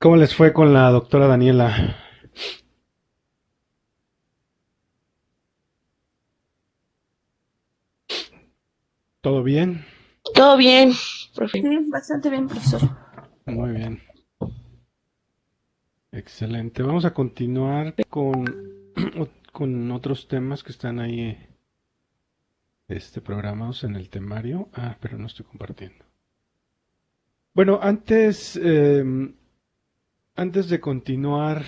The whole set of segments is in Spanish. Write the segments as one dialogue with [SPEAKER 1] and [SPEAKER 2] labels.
[SPEAKER 1] ¿Cómo les fue con la doctora Daniela? ¿Todo bien?
[SPEAKER 2] Todo bien, profe.
[SPEAKER 3] Sí, bastante bien, profesor.
[SPEAKER 1] Muy bien, excelente. Vamos a continuar con otros temas que están ahí programados en el temario. Ah, pero no estoy compartiendo. Bueno, antes de continuar,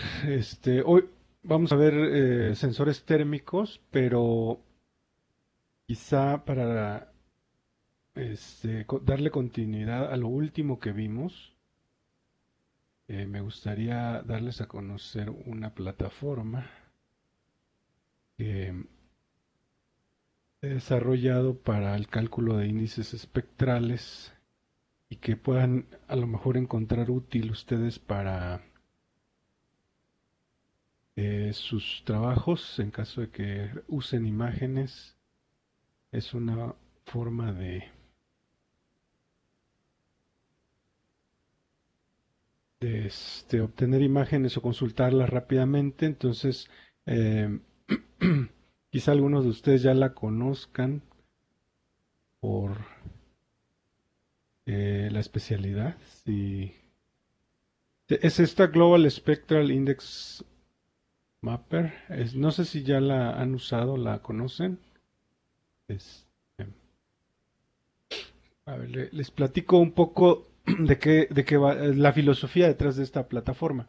[SPEAKER 1] hoy vamos a ver sensores térmicos, pero quizá para darle continuidad a lo último que vimos. Me gustaría darles a conocer una plataforma que he desarrollado para el cálculo de índices espectrales y que puedan a lo mejor encontrar útil ustedes para sus trabajos en caso de que usen imágenes. Es una forma de obtener imágenes o consultarlas rápidamente. Entonces, eh, quizá algunos de ustedes ya la conozcan por la especialidad. Sí. Es esta Global Spectral Index Mapper. No sé si ya la han usado, la conocen. Es, eh, a ver, les platico un poco de qué va la filosofía detrás de esta plataforma.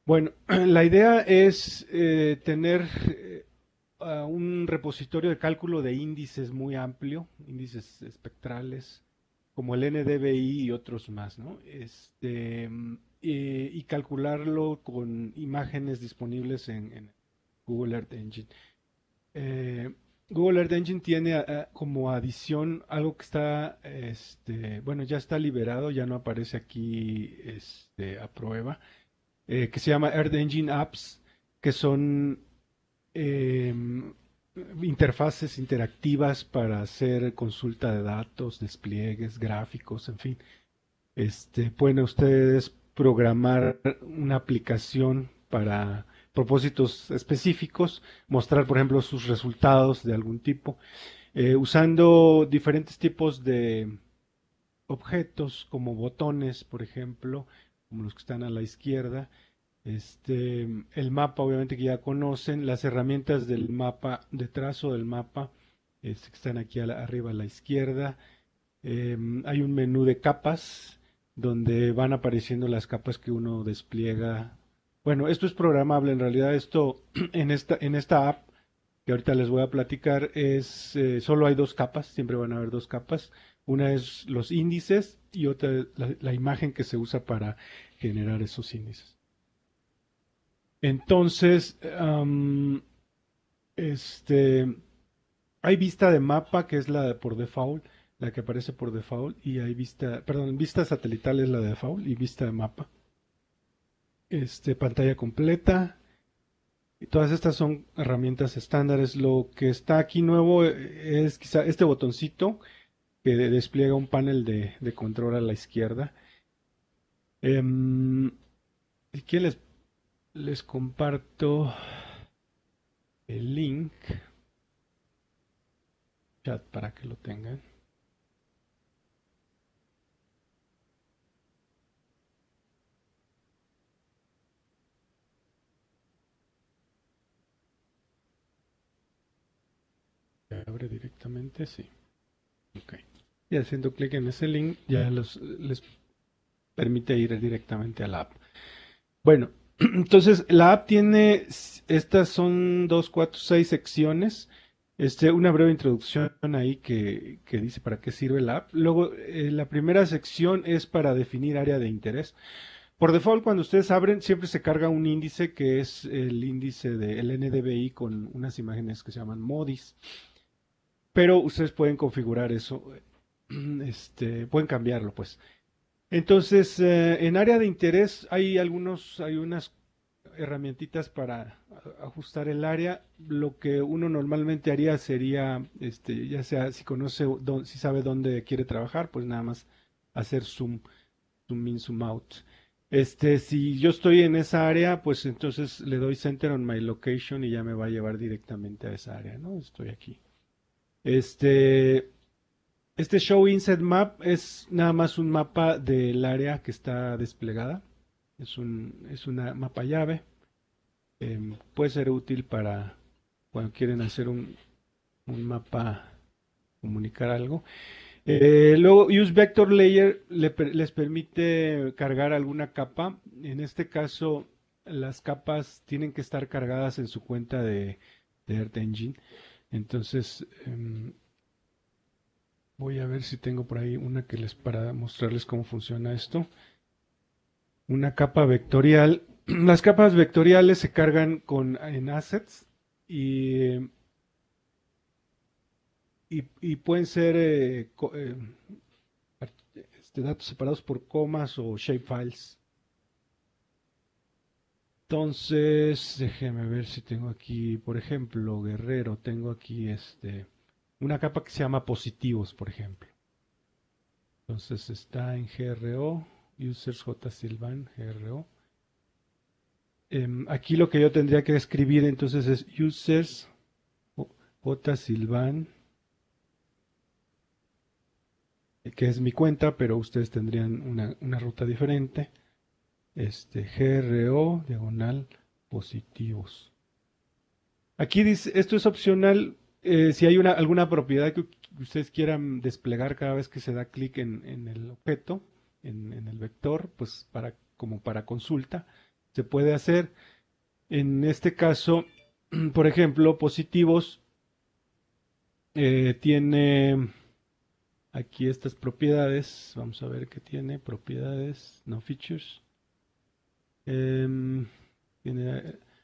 [SPEAKER 1] Bueno, la idea es tener un repositorio de cálculo de índices muy amplio, índices espectrales, como el NDVI y otros más, ¿no? Y calcularlo con imágenes disponibles en Google Earth Engine. Eh, Google Earth Engine tiene como adición algo que está, bueno, ya está liberado, ya no aparece aquí a prueba, que se llama Earth Engine Apps, que son eh, interfaces interactivas para hacer consulta de datos, despliegues, gráficos, en fin. Pueden ustedes programar una aplicación para propósitos específicos, mostrar, por ejemplo, sus resultados de algún tipo, usando diferentes tipos de objetos como botones, por ejemplo, como los que están a la izquierda, el mapa obviamente que ya conocen, las herramientas del mapa, de trazo del mapa, que están aquí arriba a la izquierda. Hay un menú de capas donde van apareciendo las capas que uno despliega. Bueno, esto es programable, en realidad esto en esta app que ahorita les voy a platicar solo hay dos capas, siempre van a haber dos capas. Una es los índices y otra es la imagen que se usa para generar esos índices. Entonces, este, hay vista de mapa, que es la por default, la que aparece por default, y hay vista satelital es la de default y vista de mapa. Pantalla completa. Y todas estas son herramientas estándares. Lo que está aquí nuevo es quizá este botoncito que despliega un panel de control a la izquierda. Aquí les comparto el link chat para que lo tengan. ¿Se abre directamente? Sí. Ok. Y haciendo clic en ese link ya les permite ir directamente a la app. Bueno, entonces la app tiene, estas son 2, 4, 6 secciones. Una breve introducción ahí que dice para qué sirve la app. Luego, la primera sección es para definir área de interés. Por default, cuando ustedes abren, siempre se carga un índice que es el índice del NDVI con unas imágenes que se llaman MODIs. Pero ustedes pueden configurar eso, pueden cambiarlo, pues. Entonces, en área de interés hay unas herramientitas para ajustar el área. Lo que uno normalmente haría sería, ya sea si conoce, si sabe dónde quiere trabajar, pues nada más hacer zoom in, zoom out. Si yo estoy en esa área, pues entonces le doy center on my location y ya me va a llevar directamente a esa área, ¿no? Estoy aquí. Este, este Show Inset Map es nada más un mapa del área que está desplegada. Es una mapa llave. Puede ser útil para cuando quieren hacer un mapa, comunicar algo. Luego, Use Vector Layer les permite cargar alguna capa. En este caso, las capas tienen que estar cargadas en su cuenta de Earth Engine. Entonces, voy a ver si tengo por ahí una para mostrarles cómo funciona esto. Una capa vectorial. Las capas vectoriales se cargan en assets y, y pueden ser datos separados por comas o shapefiles. Entonces, déjeme ver si tengo aquí, por ejemplo, Guerrero, tengo aquí una capa que se llama positivos, por ejemplo. Entonces está en GRO, users J Silvan, GRO. Aquí lo que yo tendría que escribir entonces es users J Silvan, que es mi cuenta, pero ustedes tendrían una ruta diferente. GRO, diagonal, positivos. Aquí dice, esto es opcional, si hay alguna propiedad que ustedes quieran desplegar cada vez que se da clic en el objeto, en el vector, pues como para consulta, se puede hacer. En este caso, por ejemplo, positivos tiene aquí estas propiedades. Vamos a ver qué tiene. Propiedades, no features. Tiene,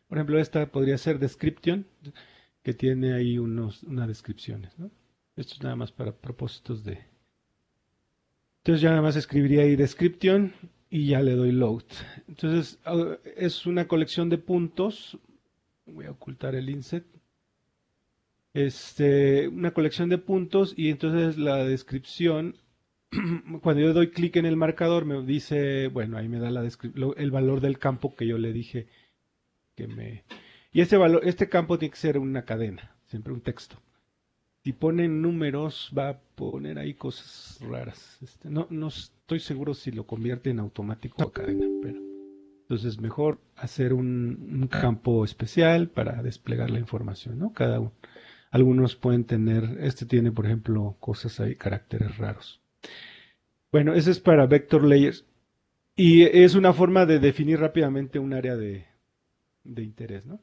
[SPEAKER 1] por ejemplo, esta podría ser description, que tiene ahí unas descripciones, ¿no? Esto es nada más para propósitos de... Entonces ya nada más escribiría ahí description y ya le doy load. Entonces es una colección de puntos. Voy a ocultar el inset. Una colección de puntos y entonces la descripción, cuando yo doy clic en el marcador me dice, bueno, ahí me da el valor del campo que yo le dije que me... Y este campo tiene que ser una cadena, siempre un texto. Si ponen números, va a poner ahí cosas raras. No estoy seguro si lo convierte en automático o cadena, pero entonces mejor hacer un campo especial para desplegar la información, ¿no? Cada uno. Algunos pueden tener, tiene por ejemplo cosas ahí, caracteres raros. Bueno, ese es para vector layers y es una forma de definir rápidamente un área de interés, ¿no?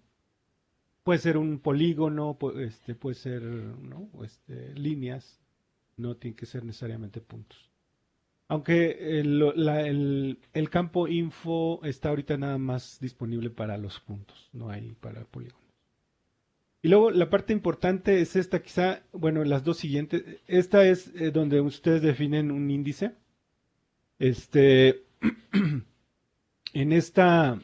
[SPEAKER 1] Puede ser un polígono, puede ser, ¿no? Líneas, no tiene que ser necesariamente puntos. Aunque el campo info está ahorita nada más disponible para los puntos, no hay para polígonos. Y luego la parte importante es esta, quizá, bueno, las dos siguientes. Esta es donde ustedes definen un índice. En esta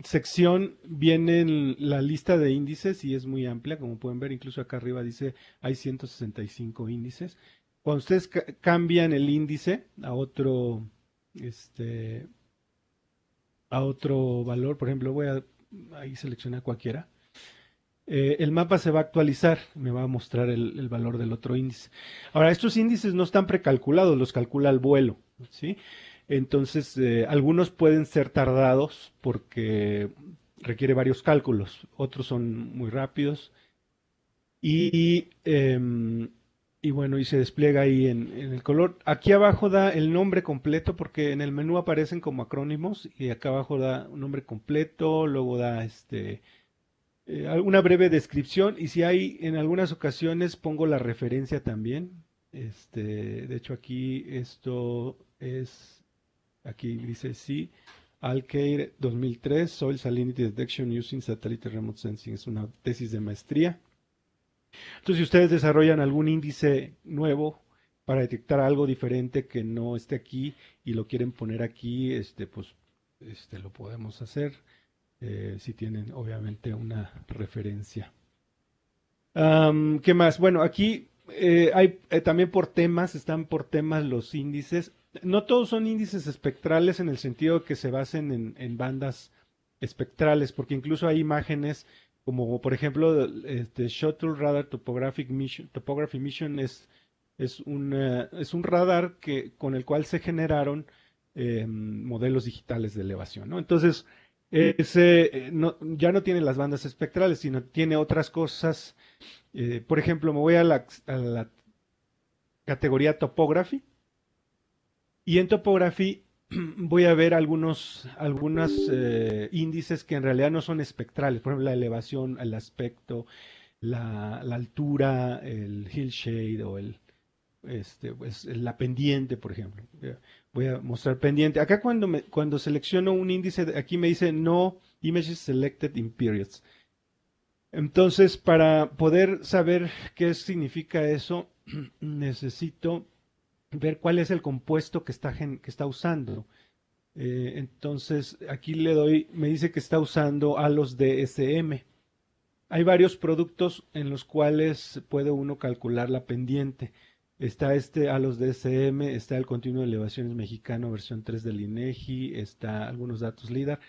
[SPEAKER 1] sección viene la lista de índices y es muy amplia, como pueden ver, incluso acá arriba dice hay 165 índices. Cuando ustedes cambian el índice este, a otro valor, por ejemplo, voy a ahí seleccionar cualquiera, el mapa se va a actualizar, me va a mostrar el valor del otro índice. Ahora, estos índices no están precalculados, los calcula el vuelo, ¿sí? Entonces, algunos pueden ser tardados porque requiere varios cálculos, otros son muy rápidos y, y bueno, y se despliega ahí en el color. Aquí abajo da el nombre completo porque en el menú aparecen como acrónimos y acá abajo da un nombre completo, luego da una breve descripción y si hay en algunas ocasiones pongo la referencia también. De hecho aquí esto es, aquí dice sí, Alkeir 2003, Soil Salinity Detection Using Satellite Remote Sensing, es una tesis de maestría. Entonces si ustedes desarrollan algún índice nuevo para detectar algo diferente que no esté aquí y lo quieren poner aquí, pues lo podemos hacer. si tienen obviamente una referencia. ¿Qué más? Bueno, aquí hay también por temas, están por temas los índices. No todos son índices espectrales en el sentido que se basen en bandas espectrales, porque incluso hay imágenes como por ejemplo Shuttle Radar Topography Mission es un radar con el cual se generaron modelos digitales de elevación, ¿no? Entonces, ya no tiene las bandas espectrales, sino tiene otras cosas. Por ejemplo, me voy a la categoría Topography y en Topography voy a ver algunos índices que en realidad no son espectrales. Por ejemplo, la elevación, el aspecto, la altura, el hillshade o pues, la pendiente, por ejemplo. Voy a mostrar pendiente. Acá cuando selecciono un índice, aquí me dice no images selected in periods. Entonces, para poder saber qué significa eso, necesito ver cuál es el compuesto que está usando. Entonces, aquí me dice que está usando halos DSM. Hay varios productos en los cuales puede uno calcular la pendiente. Está halos DSM, está el continuo de elevaciones mexicano versión 3 del INEGI, está algunos datos LIDAR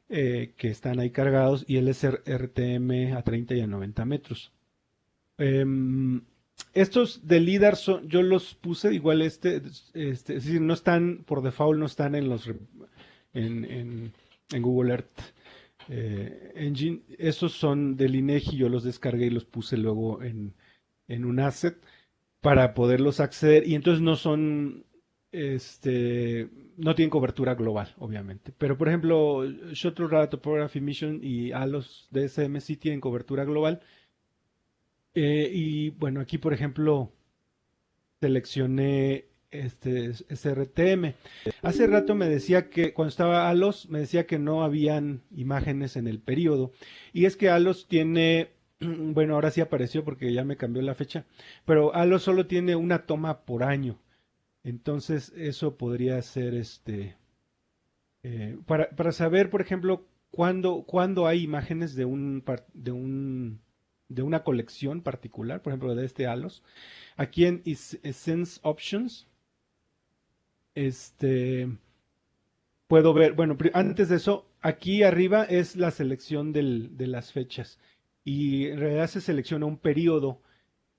[SPEAKER 1] que están ahí cargados y el SRTM a 30 y a 90 metros. Estos de LIDAR yo los puse igual es decir, no están por default, no están en Google Earth Engine. Esos son del INEGI, yo los descargué y los puse luego en un asset para poderlos acceder y entonces no tienen cobertura global, obviamente. Pero por ejemplo, Shuttle Radar Topography Mission y ALOS DSM sí tienen cobertura global. Y bueno, aquí por ejemplo seleccioné este SRTM. Hace rato me decía que cuando estaba ALOS, me decía que no habían imágenes en el periodo. Y es que ALOS tiene, bueno, ahora sí apareció porque ya me cambió la fecha, pero ALOS solo tiene una toma por año. Entonces, eso podría ser para saber, por ejemplo, cuándo hay imágenes de una colección particular, por ejemplo, de este ALOS. Aquí en Sense Options, este, puedo ver, bueno, antes de eso, aquí arriba es la selección de las fechas y en realidad se selecciona un periodo.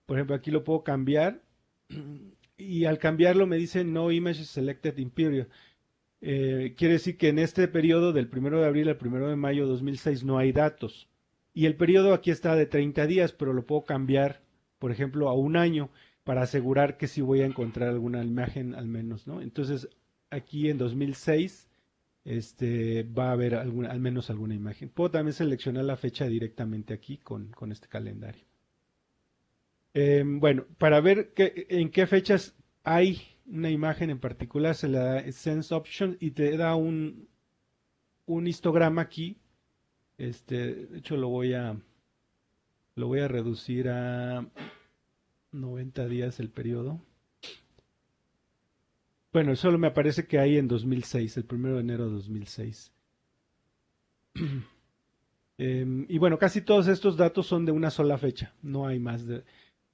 [SPEAKER 1] Por ejemplo, aquí lo puedo cambiar y al cambiarlo me dice No Images Selected in Period. Quiere decir que en este periodo del 1 de abril al 1 de mayo de 2006 no hay datos. Y el periodo aquí está de 30 días, pero lo puedo cambiar, por ejemplo, a un año para asegurar que sí voy a encontrar alguna imagen al menos, ¿no? Entonces, aquí en 2006 va a haber al menos alguna imagen. Puedo también seleccionar la fecha directamente aquí con este calendario. Bueno, para ver en qué fechas hay una imagen en particular, se le da Sense Option y te da un histograma aquí. De hecho, lo voy a reducir a 90 días el periodo. Bueno, solo me aparece que hay en 2006, el 1 de enero de 2006. Y bueno, casi todos estos datos son de una sola fecha, no hay más.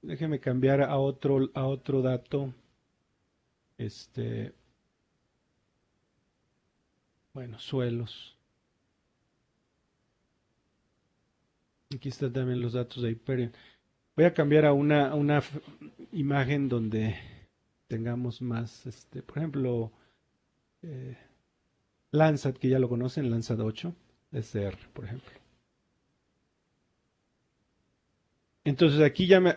[SPEAKER 1] Déjeme cambiar a otro dato. Bueno, suelos. Aquí están también los datos de Hyperion. Voy a cambiar a una imagen donde tengamos más, por ejemplo, eh, Landsat, que ya lo conocen, Landsat 8, SR, por ejemplo. Entonces aquí ya me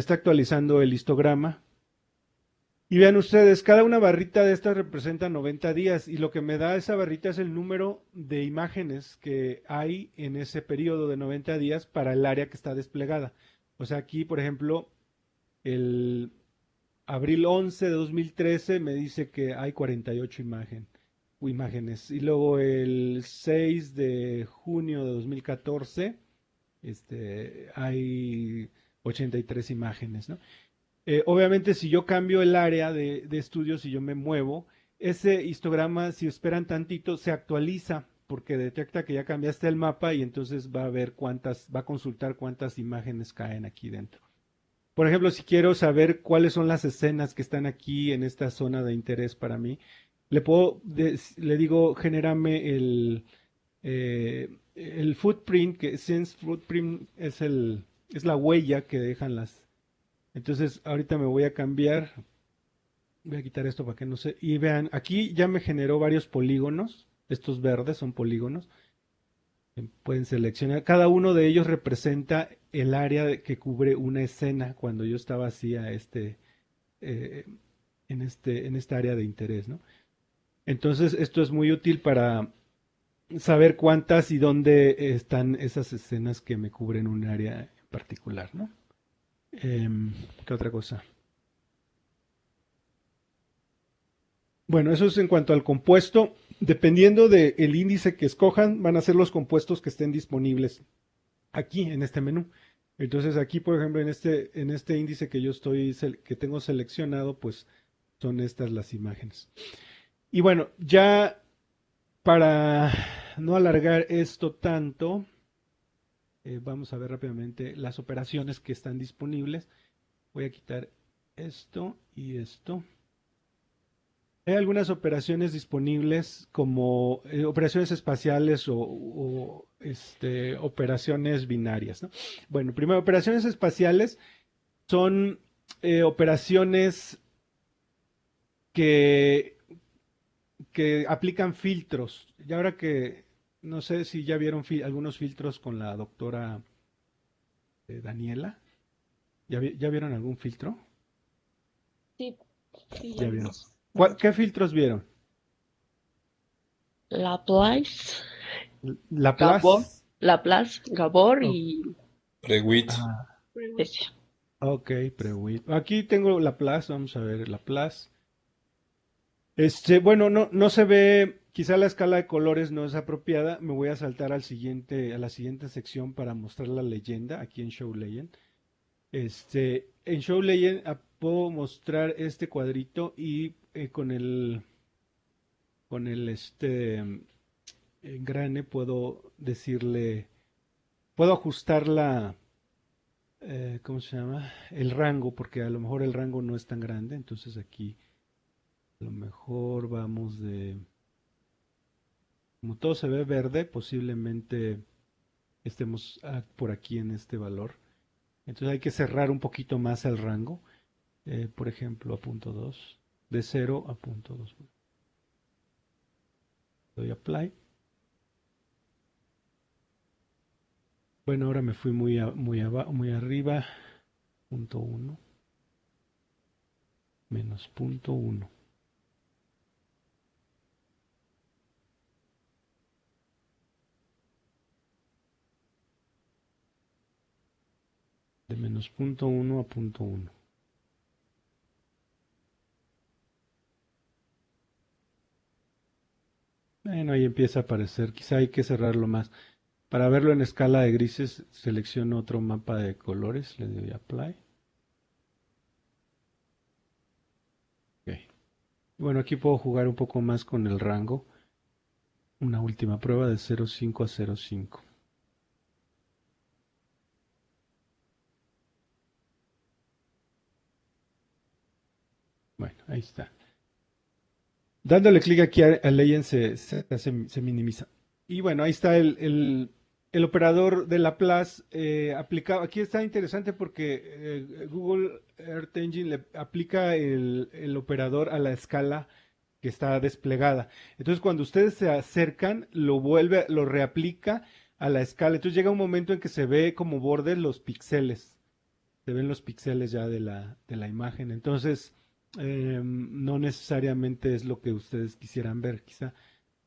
[SPEAKER 1] está actualizando el histograma. Y vean ustedes, cada una barrita de estas representa 90 días y lo que me da esa barrita es el número de imágenes que hay en ese periodo de 90 días para el área que está desplegada. O sea, aquí, por ejemplo, el abril 11 de 2013 me dice que hay 48 imágenes. Y luego el 6 de junio de 2014 hay 83 imágenes, ¿no? Obviamente, si yo cambio el área de estudio, si yo me muevo, ese histograma, si esperan tantito, se actualiza porque detecta que ya cambiaste el mapa y entonces va a ver va a consultar cuántas imágenes caen aquí dentro. Por ejemplo, si quiero saber cuáles son las escenas que están aquí en esta zona de interés para mí, le digo, genérame el footprint, que Sense Footprint es la huella que dejan las. Entonces, ahorita me voy a cambiar, voy a quitar esto para que no se. Y vean, aquí ya me generó varios polígonos, estos verdes son polígonos. Pueden seleccionar, cada uno de ellos representa el área que cubre una escena cuando yo estaba así eh, en esta área de interés, ¿no? Entonces, esto es muy útil para saber cuántas y dónde están esas escenas que me cubren un área en particular, ¿no? ¿Qué otra cosa? Bueno, eso es en cuanto al compuesto. Dependiendo del índice que escojan, van a ser los compuestos que estén disponibles aquí en este menú. Entonces aquí, por ejemplo, en este índice que que tengo seleccionado, pues son estas las imágenes. Y bueno, ya para no alargar esto tanto, vamos a ver rápidamente las operaciones que están disponibles. Voy a quitar esto y esto. Hay algunas operaciones disponibles como operaciones espaciales o operaciones binarias, ¿no? Bueno, primero, operaciones espaciales son operaciones que, que aplican filtros. Y ahora que no sé si ya vieron algunos filtros con la doctora Daniela. ¿Ya vieron algún filtro?
[SPEAKER 2] Sí, sí, ya
[SPEAKER 1] Ya vieron.
[SPEAKER 2] vimos.
[SPEAKER 1] ¿Qué filtros vieron?
[SPEAKER 2] Laplace, Gabor,
[SPEAKER 1] Laplace.
[SPEAKER 2] Laplace, Gabor
[SPEAKER 1] Oh,
[SPEAKER 2] y
[SPEAKER 3] Prewit.
[SPEAKER 1] ah,
[SPEAKER 2] ese.
[SPEAKER 1] ok, Prewit. Aquí tengo Laplace, vamos a ver Laplace. Bueno, no se ve, quizá la escala de colores no es apropiada. Me voy a saltar a la siguiente sección para mostrar la leyenda aquí en Show Legend. En Show Legend puedo mostrar este cuadrito y con el engrane puedo decirle, puedo ajustar ¿cómo se llama? El rango, porque a lo mejor el rango no es tan grande, entonces aquí a lo mejor vamos como todo se ve verde, posiblemente estemos por aquí en este valor. Entonces hay que cerrar un poquito más el rango, por ejemplo a punto 2, de 0 a punto 2. Doy apply. Bueno, ahora me fui muy arriba, punto 1, menos punto 1. De menos punto 1 a punto 1. Bueno, ahí empieza a aparecer. Quizá hay que cerrarlo más. Para verlo en escala de grises, selecciono otro mapa de colores. Le doy Apply. Ok. Bueno, aquí puedo jugar un poco más con el rango. Una última prueba de 0,5 a 0,5. Bueno, ahí está. Dándole clic aquí a Legend se minimiza. Y bueno, ahí está el operador de Laplace aplicado. Aquí está interesante porque Google Earth Engine le aplica el operador a la escala que está desplegada. Entonces, cuando ustedes se acercan, lo reaplica a la escala. Entonces llega un momento en que se ve como bordes los píxeles. Se ven los píxeles ya de la imagen. Entonces, no necesariamente es lo que ustedes quisieran ver, quizá,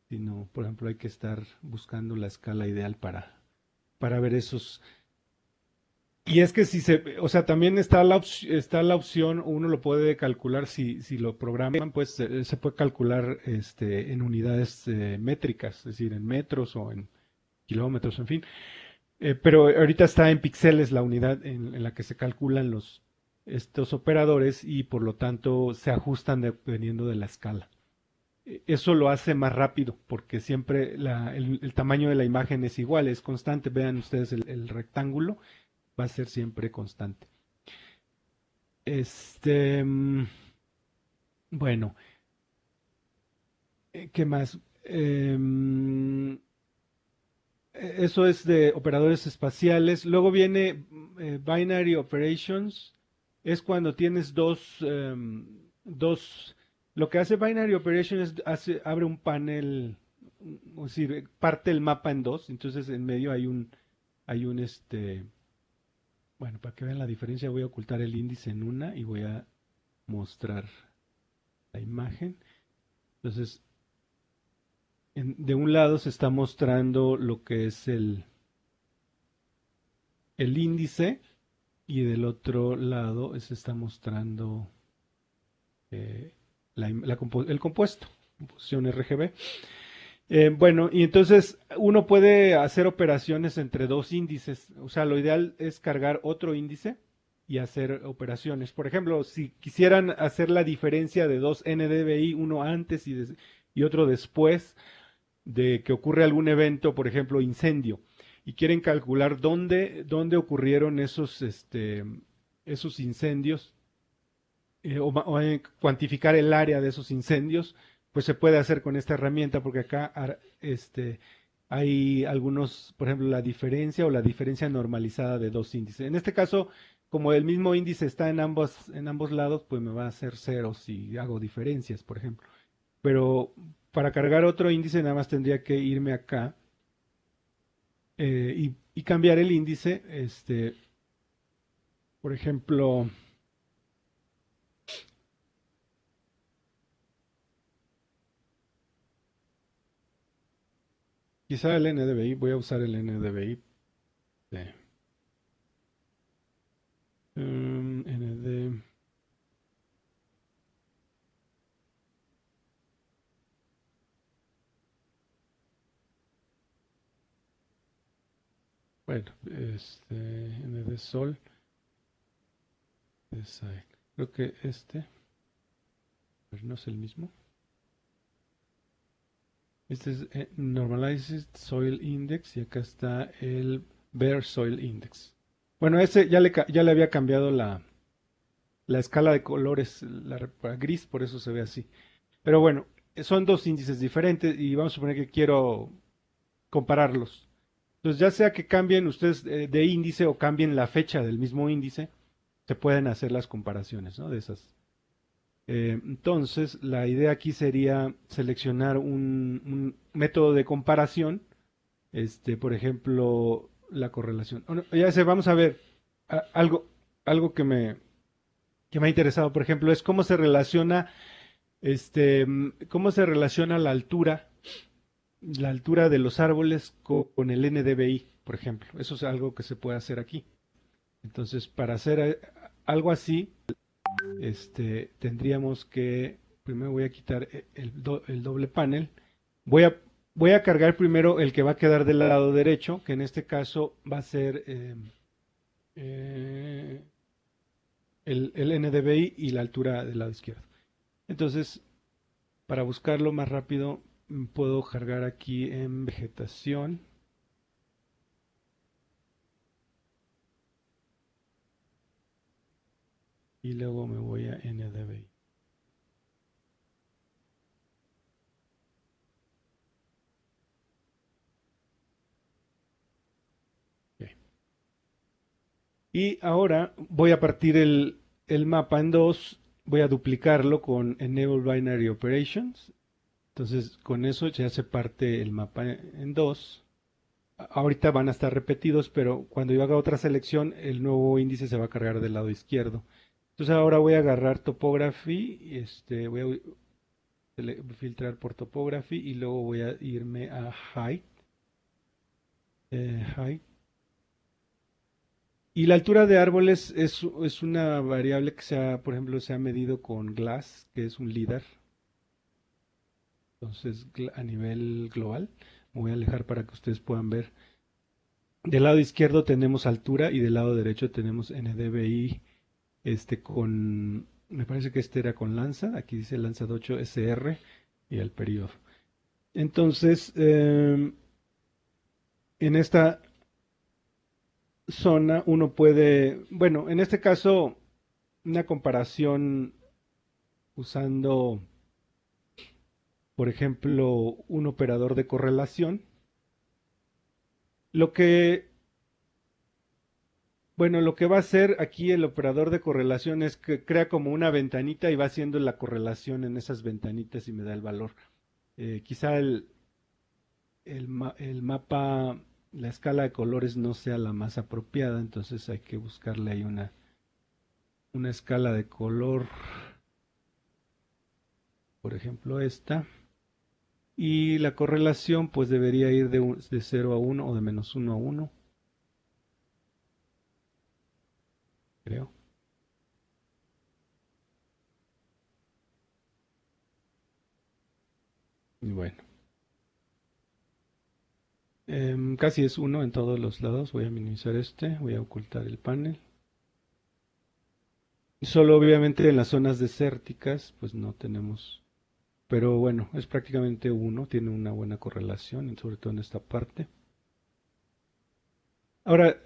[SPEAKER 1] sino, por ejemplo, hay que estar buscando la escala ideal para ver esos. Y es que o sea, también está la opción, uno lo puede calcular si lo programan, pues se puede calcular en unidades métricas, es decir, en metros o en kilómetros, en fin. Pero ahorita está en píxeles la unidad en la que se calculan estos operadores y por lo tanto se ajustan dependiendo de la escala. eso lo hace más rápido, porque siempre el tamaño de la imagen es igual, es constante. Vean ustedes el rectángulo, va a ser siempre constante. Este, bueno, ¿qué más? Eso es de operadores espaciales. Luego viene Binary Operations. Es cuando tienes dos. Lo que hace Binary Operations es abre un panel, es decir, parte el mapa en dos. Entonces en medio hay un. Bueno, para que vean la diferencia, voy a ocultar el índice en una y voy a mostrar la imagen. Entonces, de un lado se está mostrando lo que es el índice y del otro lado se está mostrando eh, el compuesto, composición RGB. Bueno, y entonces uno puede hacer operaciones entre dos índices. O sea, lo ideal es cargar otro índice y hacer operaciones. Por ejemplo, si quisieran hacer la diferencia de dos NDVI, uno antes y otro después de que ocurre algún evento, por ejemplo, incendio, y quieren calcular dónde ocurrieron esos incendios, o cuantificar el área de esos incendios, pues se puede hacer con esta herramienta, porque acá hay algunos, por ejemplo, la diferencia o la diferencia normalizada de dos índices. En este caso, como el mismo índice está en ambos lados, pues me va a hacer cero si hago diferencias, por ejemplo. Pero para cargar otro índice nada más tendría que irme acá y cambiar el índice. Por ejemplo, quizá el NDVI, voy a usar el NDVI. de, ND, bueno, ND Sol, Design. Creo que pero no es el mismo. Este es Normalized Soil Index y acá está el Bare Soil Index. Bueno, ese ya le había cambiado la escala de colores, para gris, por eso se ve así. Pero bueno, son dos índices diferentes y vamos a suponer que quiero compararlos. Entonces, ya sea que cambien ustedes de índice o cambien la fecha del mismo índice, se pueden hacer las comparaciones, ¿no? De esas. Entonces, la idea aquí sería seleccionar un método de comparación, por ejemplo, la correlación. Ya sé, vamos a ver algo que me ha interesado, por ejemplo, es cómo se relaciona la altura de los árboles con el NDVI, por ejemplo. Eso es algo que se puede hacer aquí. Entonces, para hacer algo así, tendríamos que, primero voy a quitar el doble panel. Voy a, voy a cargar primero el que va a quedar del lado derecho, que en este caso va a ser eh, el NDVI y la altura del lado izquierdo. Entonces, para buscarlo más rápido, puedo cargar aquí en vegetación. Y luego me voy a NDVI. Okay. Y ahora voy a partir el mapa en dos. Voy a duplicarlo con Enable Binary Operations. Entonces, con eso ya se parte el mapa en dos. Ahorita van a estar repetidos, pero cuando yo haga otra selección, el nuevo índice se va a cargar del lado izquierdo. Entonces ahora voy a agarrar Topography, voy a filtrar por Topography y luego voy a irme a Height. Height. Y la altura de árboles es una variable que por ejemplo, se ha medido con GLASS, que es un LIDAR. Entonces, a nivel global, me voy a alejar para que ustedes puedan ver. Del lado izquierdo tenemos altura y del lado derecho tenemos NDVI, me parece que este era con Lanza, aquí dice Lanza 8 SR. y el periodo. Entonces, en esta zona uno puede, bueno, en este caso, una comparación usando, por ejemplo, un operador de correlación. Lo que, bueno, lo que va a hacer aquí el operador de correlación es que crea como una ventanita y va haciendo la correlación en esas ventanitas y me da el valor. Quizá el mapa, la escala de colores no sea la más apropiada, entonces hay que buscarle ahí una escala de color, por ejemplo esta. Y la correlación pues debería ir de 0 a 1 o de menos 1 a 1, creo. Y bueno, casi es 1 en todos los lados. Voy a minimizar voy a ocultar el panel. Solo obviamente en las zonas desérticas pues no tenemos, pero bueno, es prácticamente 1, tiene una buena correlación, sobre todo en esta parte. Ahora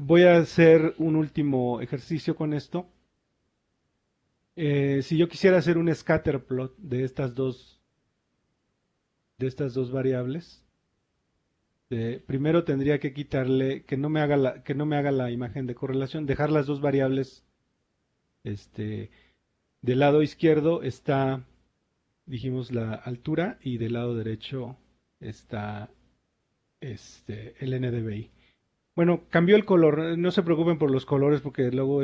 [SPEAKER 1] voy a hacer un último ejercicio con esto. Si yo quisiera hacer un scatter plot de estas dos variables, primero tendría que quitarle, que no me haga la imagen de correlación, dejar las dos variables, este, del lado izquierdo está, dijimos, la altura y del lado derecho está, el NDVI. Bueno, cambió el color, no se preocupen por los colores porque luego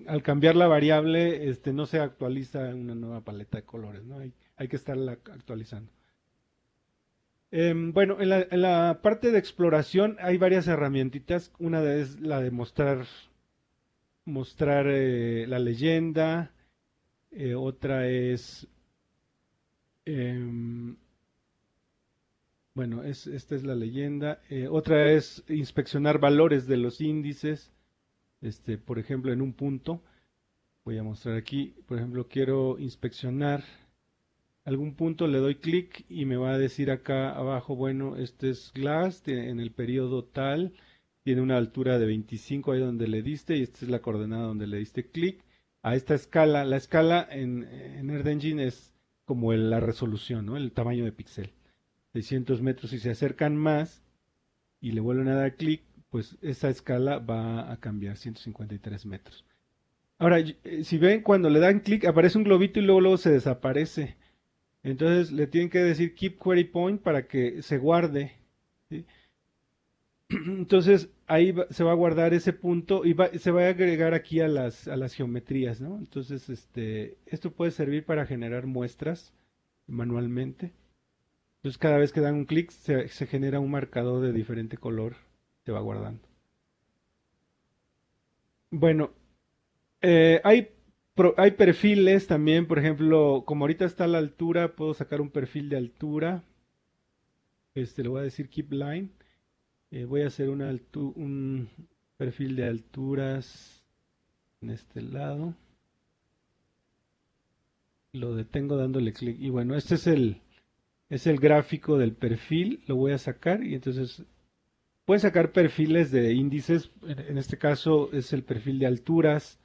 [SPEAKER 1] al cambiar la variable, no se actualiza una nueva paleta de colores, ¿no? Hay que estarla actualizando. Bueno, en la parte de exploración hay varias herramientitas. Una es la de mostrar la leyenda. Otra es, em, bueno, esta es la leyenda. Otra es inspeccionar valores de los índices. Por ejemplo, en un punto, voy a mostrar aquí, por ejemplo, quiero inspeccionar algún punto, le doy clic y me va a decir acá abajo, bueno, este es Glass en el periodo tal, tiene una altura de 25 ahí donde le diste y esta es la coordenada donde le diste clic. A esta escala, la escala en EarthEngine es como la resolución, ¿no? El tamaño de píxel. 600 metros, si se acercan más y le vuelven a dar clic, pues esa escala va a cambiar 153 metros. Ahora, si ven, cuando le dan clic aparece un globito y luego se desaparece. Entonces le tienen que decir keep query point para que se guarde, ¿sí? Entonces ahí se va a guardar ese punto y se va a agregar aquí a las geometrías, ¿no? Entonces esto puede servir para generar muestras manualmente. Entonces cada vez que dan un clic se genera un marcador de diferente color, se va guardando. Bueno, hay perfiles también, por ejemplo, como ahorita está la altura, puedo sacar un perfil de altura. Le voy a decir keep line. Voy a hacer un perfil de alturas en este lado. Lo detengo dándole clic. Y bueno, este es el gráfico del perfil. Lo voy a sacar y entonces puede sacar perfiles de índices. En este caso es el perfil de alturas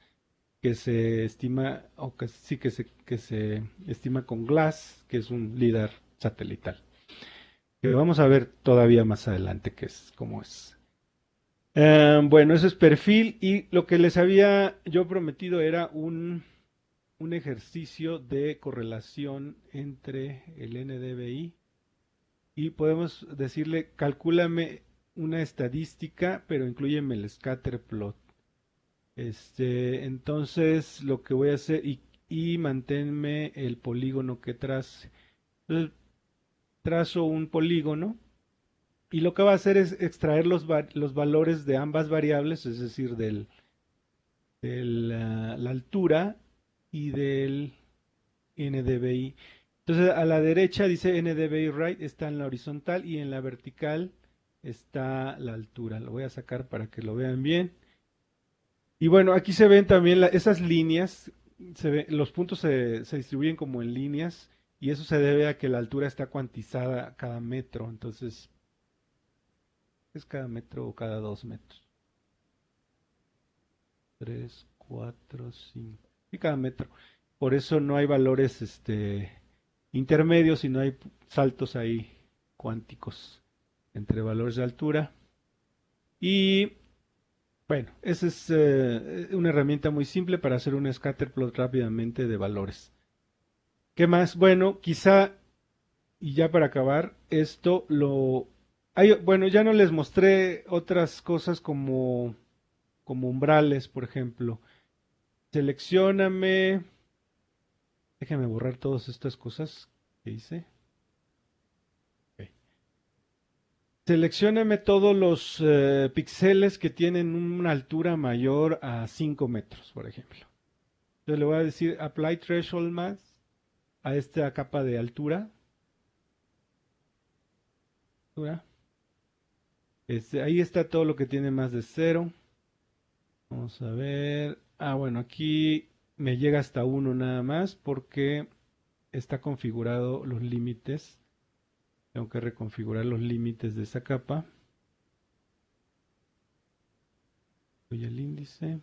[SPEAKER 1] que se estima, o que sí que se estima con GLASS, que es un LIDAR satelital. Que vamos a ver todavía más adelante cómo es. Bueno, ese es perfil y lo que les había yo prometido era un ejercicio de correlación entre el NDVI y podemos decirle, calcúlame una estadística, pero inclúyeme el scatter plot. Entonces lo que voy a hacer y manténme el polígono que trace. Entonces trazo un polígono y lo que va a hacer es extraer los valores de ambas variables, es decir, la altura y del NDVI. Entonces a la derecha dice NDVI right, está en la horizontal y en la vertical está la altura. Lo voy a sacar para que lo vean bien. Y bueno, aquí se ven también esas líneas, los puntos se distribuyen como en líneas y eso se debe a que la altura está cuantizada cada metro, entonces es cada metro o cada 2 metros. 3, 4, 5 y cada metro. Por eso no hay valores intermedios y no hay saltos ahí cuánticos entre valores de altura. Y bueno, esa es una herramienta muy simple para hacer un scatterplot rápidamente de valores. ¿Qué más? Bueno, quizá, y ya para acabar, bueno, ya no les mostré otras cosas como umbrales, por ejemplo. Seleccióname. Déjame borrar todas estas cosas que hice. Ok. Seleccióname todos los píxeles que tienen una altura mayor a 5 metros, por ejemplo. Entonces le voy a decir Apply Threshold Mask a esta capa de altura. Ahí está todo lo que tiene más de 0. Vamos a ver. Bueno, aquí me llega hasta 1 nada más porque está configurado los límites. Tengo que reconfigurar los límites de esa capa. Voy al índice.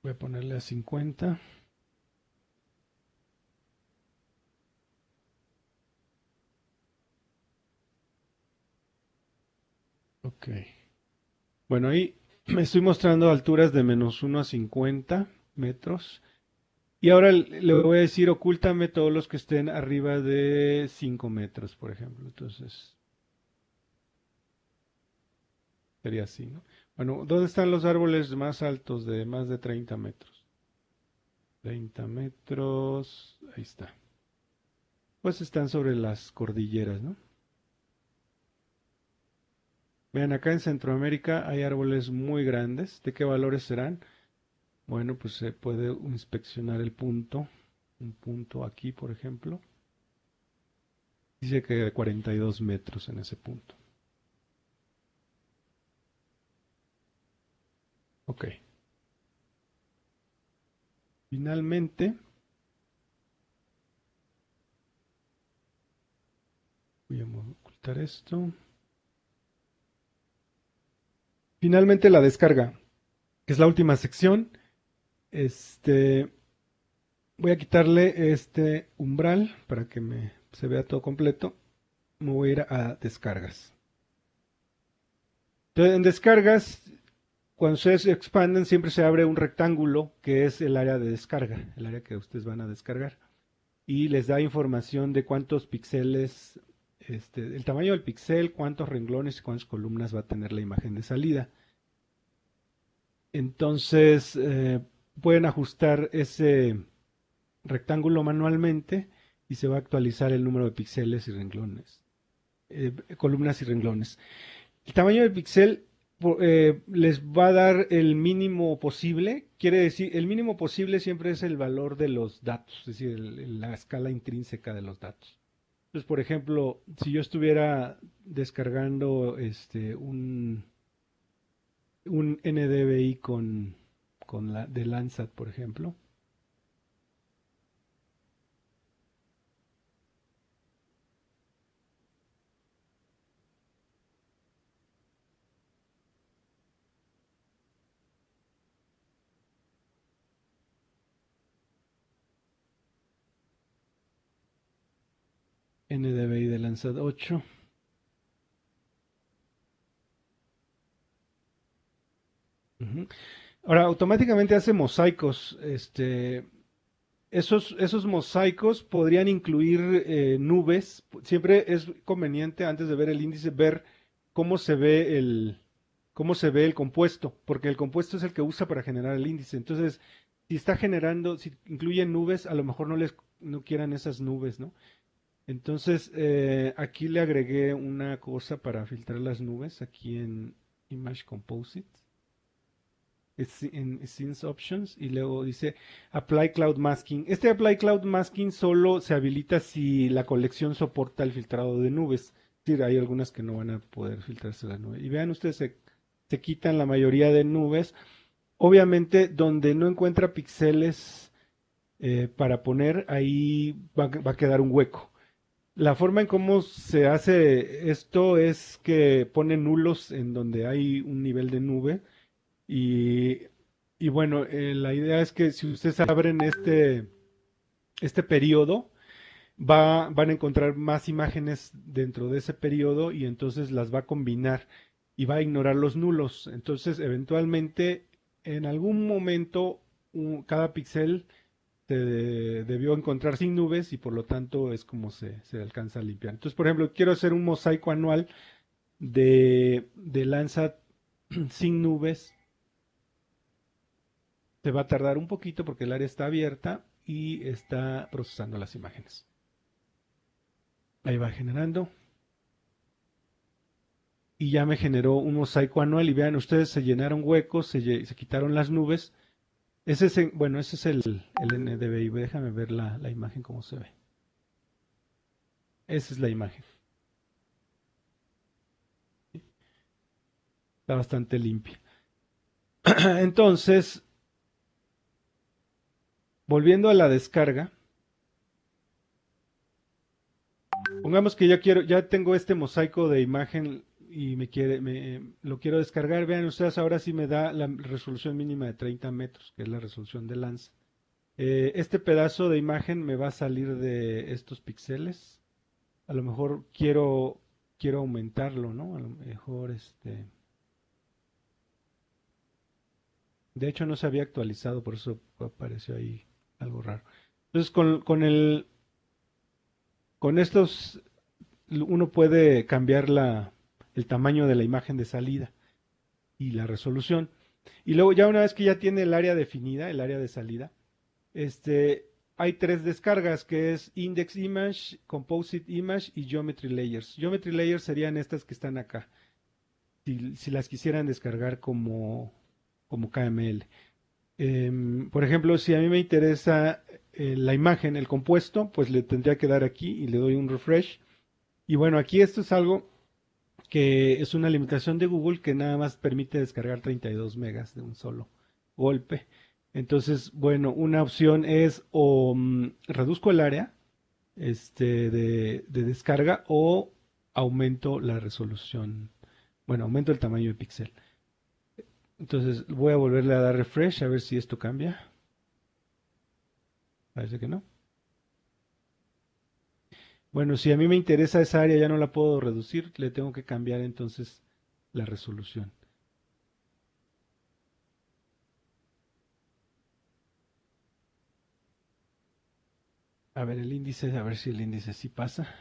[SPEAKER 1] Voy a ponerle a 50. Ok. Bueno, ahí me estoy mostrando alturas de -1 a 50 metros. Y ahora le voy a decir, ocúltame todos los que estén arriba de 5 metros, por ejemplo. Entonces, sería así, ¿no? Bueno, ¿dónde están los árboles más altos de más de 30 metros? 30 metros, ahí está. Pues están sobre las cordilleras, ¿no? Vean, acá en Centroamérica hay árboles muy grandes. ¿De qué valores serán? Bueno, pues se puede inspeccionar el punto. Un punto aquí, por ejemplo. Dice que de 42 metros en ese punto. Ok. Finalmente, voy a ocultar esto. Finalmente la descarga, que es la última sección. Voy a quitarle este umbral para que se vea todo completo. Me voy a ir a descargas. Entonces, en descargas, cuando ustedes expanden, siempre se abre un rectángulo que es el área de descarga, el área que ustedes van a descargar. Y les da información de cuántos píxeles, el tamaño del píxel, cuántos renglones y cuántas columnas va a tener la imagen de salida. Entonces, pueden ajustar ese rectángulo manualmente y se va a actualizar el número de píxeles y renglones, columnas y renglones. El tamaño del píxel les va a dar el mínimo posible. Quiere decir, el mínimo posible siempre es el valor de los datos, es decir, la escala intrínseca de los datos. Entonces, por ejemplo, si yo estuviera descargando un NDVI con la de Landsat, por ejemplo. NDVI de Landsat 8. Ahora, automáticamente hace mosaicos. Esos mosaicos podrían incluir nubes. Siempre es conveniente, antes de ver el índice, ver cómo se ve el compuesto, porque el compuesto es el que usa para generar el índice. Entonces, si incluye nubes, a lo mejor no quieran esas nubes, ¿no? Entonces, aquí le agregué una cosa para filtrar las nubes, aquí en Image Composite. En Scenes Options y luego dice Apply Cloud Masking. Este Apply Cloud Masking solo se habilita si la colección soporta el filtrado de nubes. Es decir, hay algunas que no van a poder filtrarse la nube. Y vean ustedes, se se quitan la mayoría de nubes. Obviamente, donde no encuentra píxeles para poner, ahí va a quedar un hueco. La forma en cómo se hace esto es que pone nulos en donde hay un nivel de nube y, y bueno, la idea es que si ustedes abren este periodo, van a encontrar más imágenes dentro de ese periodo y entonces las va a combinar y va a ignorar los nulos. Entonces, eventualmente, en algún momento, cada píxel se debió encontrar sin nubes y por lo tanto es como se alcanza a limpiar. Entonces, por ejemplo, quiero hacer un mosaico anual de Landsat sin nubes. Se va a tardar un poquito porque el área está abierta y está procesando las imágenes. Ahí va generando. Y ya me generó un mosaico anual y vean, ustedes se llenaron huecos, se quitaron las nubes. Bueno, ese es el NDVI. Déjame ver la imagen cómo se ve. Esa es la imagen. Está bastante limpia. Entonces, volviendo a la descarga, pongamos que ya tengo este mosaico de imagen y lo quiero descargar. Vean ustedes, ahora sí me da la resolución mínima de 30 metros, que es la resolución de Lanza. Este pedazo de imagen me va a salir de estos píxeles. A lo mejor quiero aumentarlo, ¿no? A lo mejor de hecho no se había actualizado, por eso apareció ahí algo raro. Entonces con estos uno puede cambiar el tamaño de la imagen de salida y la resolución. Y luego ya una vez que ya tiene el área definida, el área de salida, hay tres descargas que es Index Image, Composite Image y Geometry Layers. Geometry Layers serían estas que están acá, si las quisieran descargar como KML. Por ejemplo, si a mí me interesa la imagen, el compuesto, pues le tendría que dar aquí y le doy un refresh. Y bueno, aquí esto es algo que es una limitación de Google que nada más permite descargar 32 megas de un solo golpe. Entonces, bueno, una opción es o reduzco el área de descarga o aumento la resolución. Bueno, aumento el tamaño de píxel. Entonces voy a volverle a dar refresh a ver si esto cambia. Parece que no. Bueno, si a mí me interesa esa área, ya no la puedo reducir, le tengo que cambiar entonces la resolución. A ver el índice, a ver si el índice sí pasa.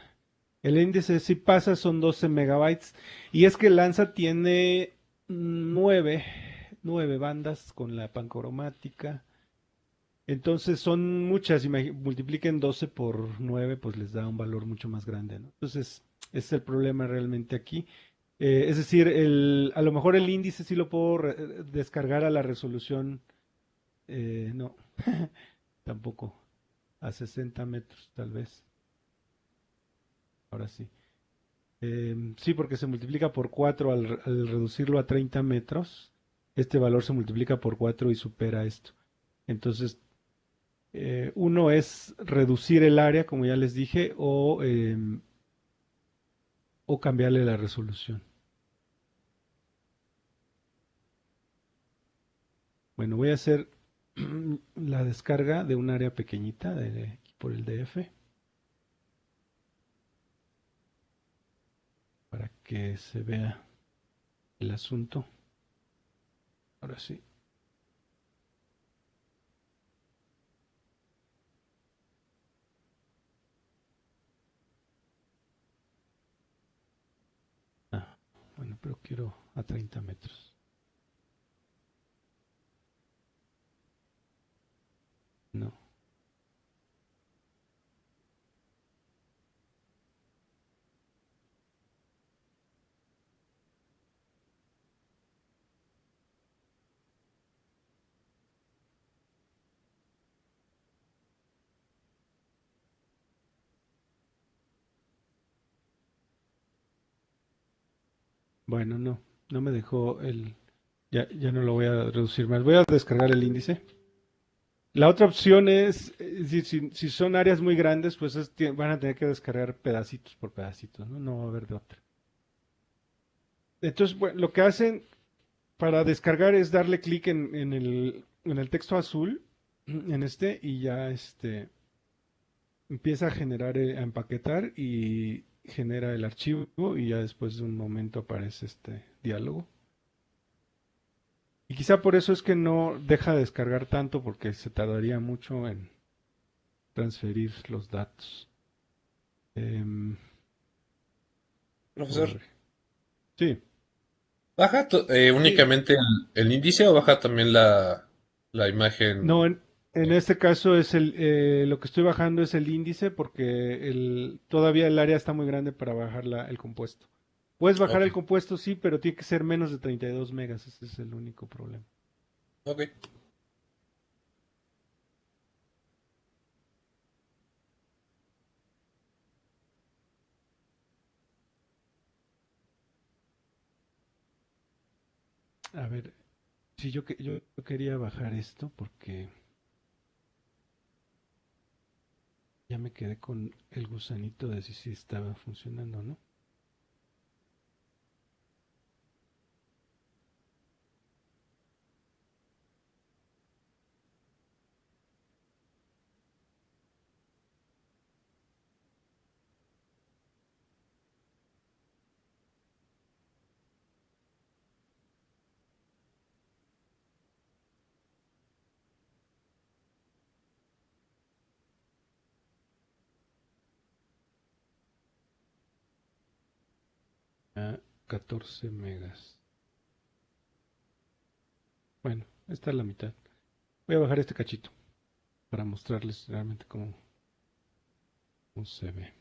[SPEAKER 1] El índice sí pasa, son 12 megabytes. Y es que Lanza tiene 9, 9 bandas con la pancromática. Entonces son muchas, multipliquen 12 por 9, pues les da un valor mucho más grande, ¿no? Entonces, ese es el problema realmente aquí. Es decir, a lo mejor el índice sí lo puedo descargar a la resolución, no, tampoco, a 60 metros tal vez, ahora sí. Sí, porque se multiplica por 4 al reducirlo a 30 metros, este valor se multiplica por 4 y supera esto. Entonces, uno es reducir el área, como ya les dije, o cambiarle la resolución. Bueno, voy a hacer la descarga de un área pequeñita por el DF para que se vea el asunto. Ahora sí. Ah, bueno, pero quiero a 30 metros. No. Bueno, no me dejó el Ya no lo voy a reducir más. Voy a descargar el índice. La otra opción es decir, si son áreas muy grandes, pues van a tener que descargar pedacitos por pedacitos, ¿no? No va a haber de otra. Entonces, bueno, lo que hacen para descargar es darle clic en el texto azul, en y ya empieza a generar, a empaquetar y genera el archivo y ya después de un momento aparece este diálogo. Y quizá por eso es que no deja de descargar tanto porque se tardaría mucho en transferir los datos. Em,
[SPEAKER 3] Profesor,
[SPEAKER 1] por- Sí,
[SPEAKER 3] ¿baja
[SPEAKER 1] sí.
[SPEAKER 3] únicamente el índice o baja también la
[SPEAKER 1] No,
[SPEAKER 3] imagen?
[SPEAKER 1] en este caso lo que estoy bajando es el índice porque todavía el área está muy grande para bajar el compuesto. Puedes bajar
[SPEAKER 3] Ok,
[SPEAKER 1] el compuesto, sí, pero tiene que ser menos de 32 megas. Ese es el único problema.
[SPEAKER 3] ok.
[SPEAKER 1] A ver, sí, yo quería bajar esto porque ya me quedé con el gusanito de si estaba funcionando o no. A 14 megas. Bueno, esta es la mitad. Voy a bajar este cachito para mostrarles realmente cómo se ve.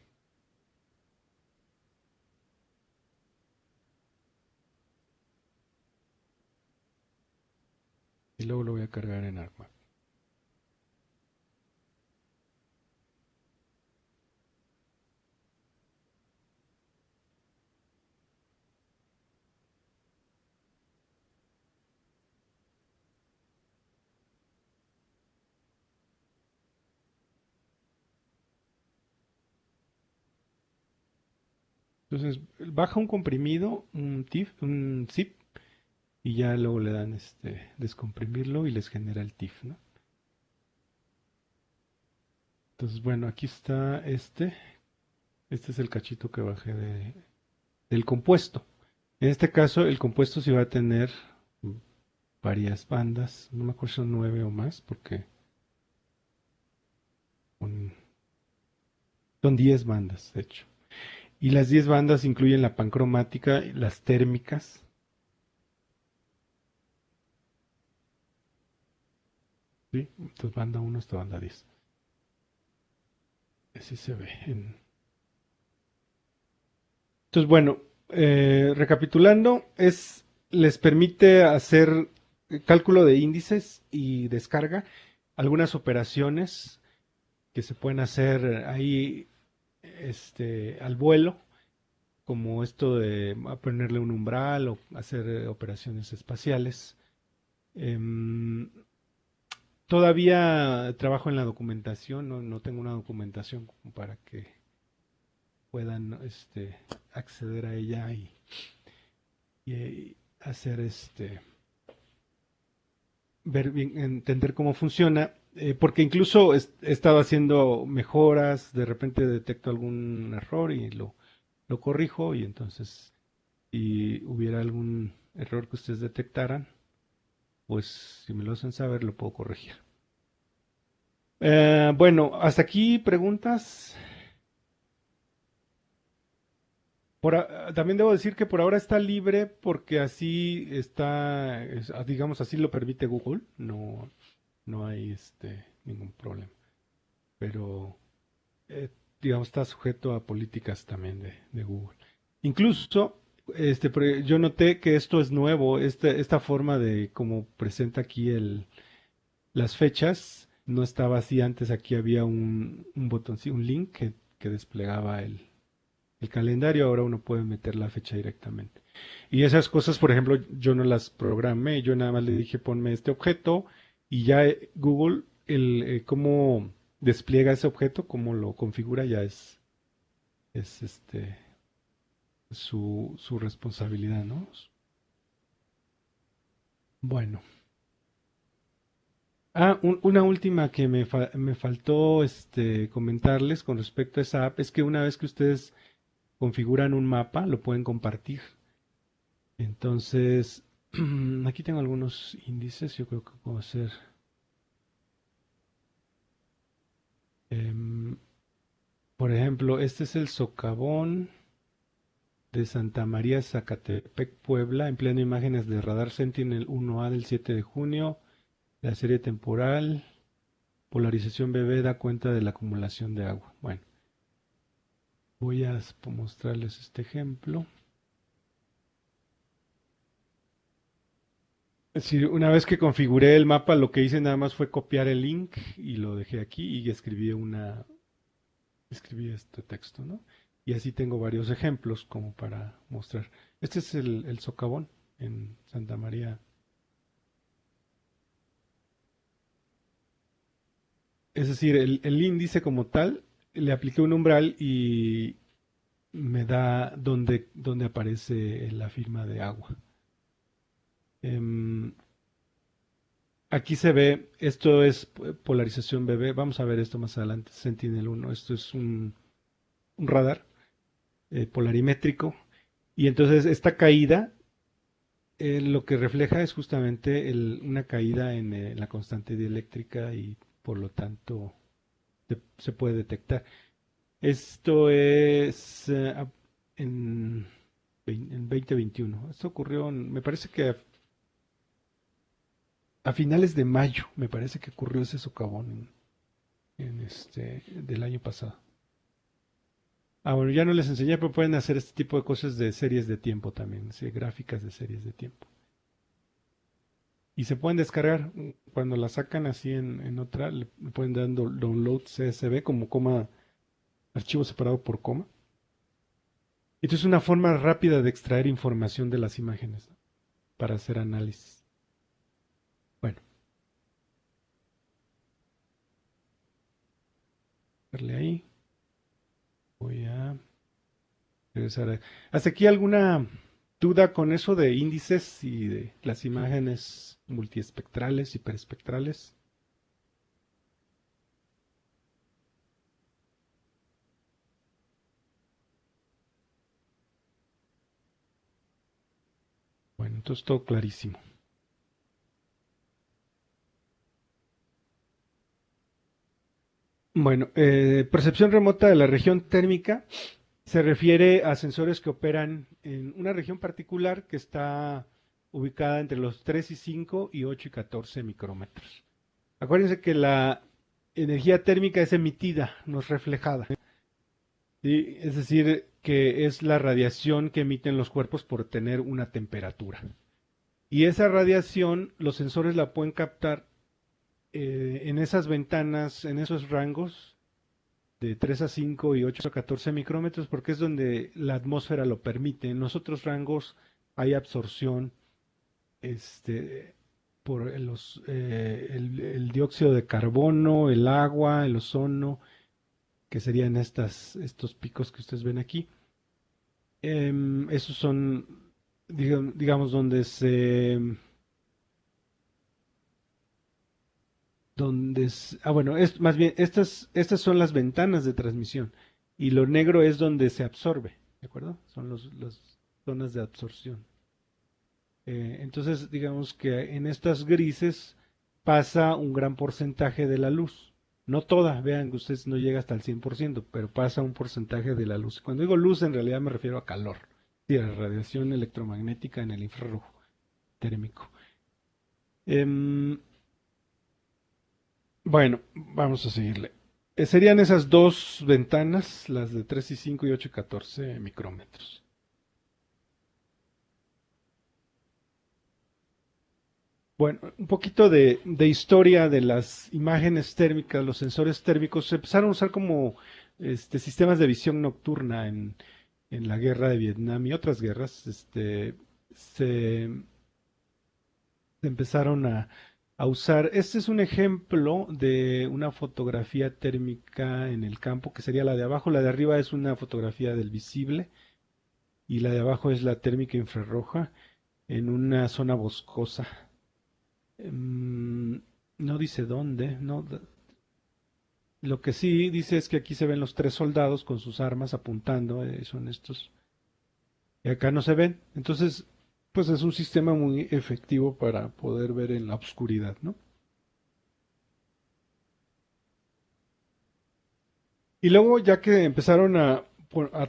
[SPEAKER 1] Y luego lo voy a cargar en ArcMap. Entonces, baja un comprimido, un zip, y ya luego le dan descomprimirlo y les genera el TIFF, ¿no? Entonces, bueno, aquí está este. Este es el cachito que bajé del compuesto. En este caso, el compuesto sí va a tener varias bandas. No me acuerdo si son 9 o más, porque son, son 10 bandas, de hecho. Y las 10 bandas incluyen la pancromática, las térmicas. ¿Sí? Entonces, banda 1 hasta banda 10. Así se ve. Entonces, bueno, recapitulando, les permite hacer cálculo de índices y descarga, algunas operaciones que se pueden hacer ahí al vuelo, como esto de ponerle un umbral o hacer operaciones espaciales. Em, Todavía trabajo en la documentación, no tengo una documentación como para que puedan acceder a ella y hacer ver bien, entender cómo funciona, porque incluso he estado haciendo mejoras, de repente detecto algún error y lo corrijo y entonces si hubiera algún error que ustedes detectaran, pues si me lo hacen saber lo puedo corregir. Bueno, hasta aquí preguntas. También debo decir que por ahora está libre porque así está, digamos, así lo permite Google. No hay ningún problema. Pero, eh, digamos, está sujeto a políticas también de Google. Incluso, yo noté que esto es nuevo, esta forma de cómo presenta aquí las fechas, no estaba así antes. Aquí había un botón, sí, un link que desplegaba el calendario, ahora uno puede meter la fecha directamente. Y esas cosas, por ejemplo, yo no las programé, yo nada más le dije ponme este objeto y ya Google, cómo despliega ese objeto, cómo lo configura, ya es su responsabilidad, ¿no? Bueno. Una última que me faltó comentarles con respecto a esa app es que una vez que ustedes configuran un mapa, lo pueden compartir. Entonces, aquí tengo algunos índices, yo creo que puedo hacer. em, por ejemplo, este es el socavón de Santa María, Zacatepec, Puebla, empleando imágenes de radar Sentinel 1A del 7 de junio, la serie temporal, polarización BB da cuenta de la acumulación de agua. Bueno, voy a mostrarles este ejemplo. Sí, una vez que configuré el mapa, lo que hice nada más fue copiar el link y lo dejé aquí y escribí este texto, ¿no? Y así tengo varios ejemplos como para mostrar. Este es el socavón en Santa María. Es decir, el índice como tal, le apliqué un umbral y me da donde aparece la firma de agua. Em, Aquí se ve, esto es polarización BB, vamos a ver esto más adelante, Sentinel-1, esto es un radar polarimétrico, y entonces esta caída lo que refleja es justamente una caída en la constante dieléctrica y por lo tanto se puede detectar. Esto es en 2021, esto ocurrió, me parece que a finales de mayo, me parece que ocurrió ese socavón del año pasado. Bueno, ya no les enseñé, pero pueden hacer este tipo de cosas de series de tiempo también, ¿sí? Gráficas de series de tiempo. Y se pueden descargar cuando la sacan así en otra, le pueden dar download CSV como coma, archivo separado por coma. Esto es una forma rápida de extraer información de las imágenes, ¿no? Para hacer análisis. Bueno, darle ahí. Voy a regresar. ¿Hasta aquí alguna duda con eso de índices y de las imágenes multiespectrales, hiperespectrales? Bueno, entonces todo clarísimo. Bueno, percepción remota de la región térmica se refiere a sensores que operan en una región particular que está ubicada entre los 3 y 5 y 8 y 14 micrómetros. Acuérdense que la energía térmica es emitida, no es reflejada. ¿Sí? Es decir, que es la radiación que emiten los cuerpos por tener una temperatura. Y esa radiación los sensores la pueden captar en esas ventanas, en esos rangos de 3 a 5 y 8 a 14 micrómetros, porque es donde la atmósfera lo permite. En los otros rangos hay absorción por el dióxido de carbono, el agua, el ozono, que serían estos picos que ustedes ven aquí. Esos son, digamos, bueno, más bien, estas son las ventanas de transmisión y lo negro es donde se absorbe, ¿de acuerdo? Son las zonas de absorción. Entonces, digamos que en estas grises pasa un gran porcentaje de la luz. No toda, vean que ustedes no llega hasta el 100%, pero pasa un porcentaje de la luz. Cuando digo luz, en realidad me refiero a calor, sí, a radiación electromagnética en el infrarrojo térmico. Bueno, vamos a seguirle. Serían esas dos ventanas, las de 3 y 5 y 8 y 14 micrómetros. Bueno, un poquito de historia de las imágenes térmicas, los sensores térmicos se empezaron a usar como sistemas de visión nocturna en la guerra de Vietnam y otras guerras, se empezaron a usar. Este es un ejemplo de una fotografía térmica en el campo, que sería la de abajo. La de arriba es una fotografía del visible y la de abajo es la térmica infrarroja en una zona boscosa. No dice dónde, no. Lo que sí dice es que aquí se ven los 3 soldados con sus armas apuntando, son estos. Y acá no se ven. Entonces, pues es un sistema muy efectivo para poder ver en la oscuridad, ¿no? Y luego, ya que empezaron a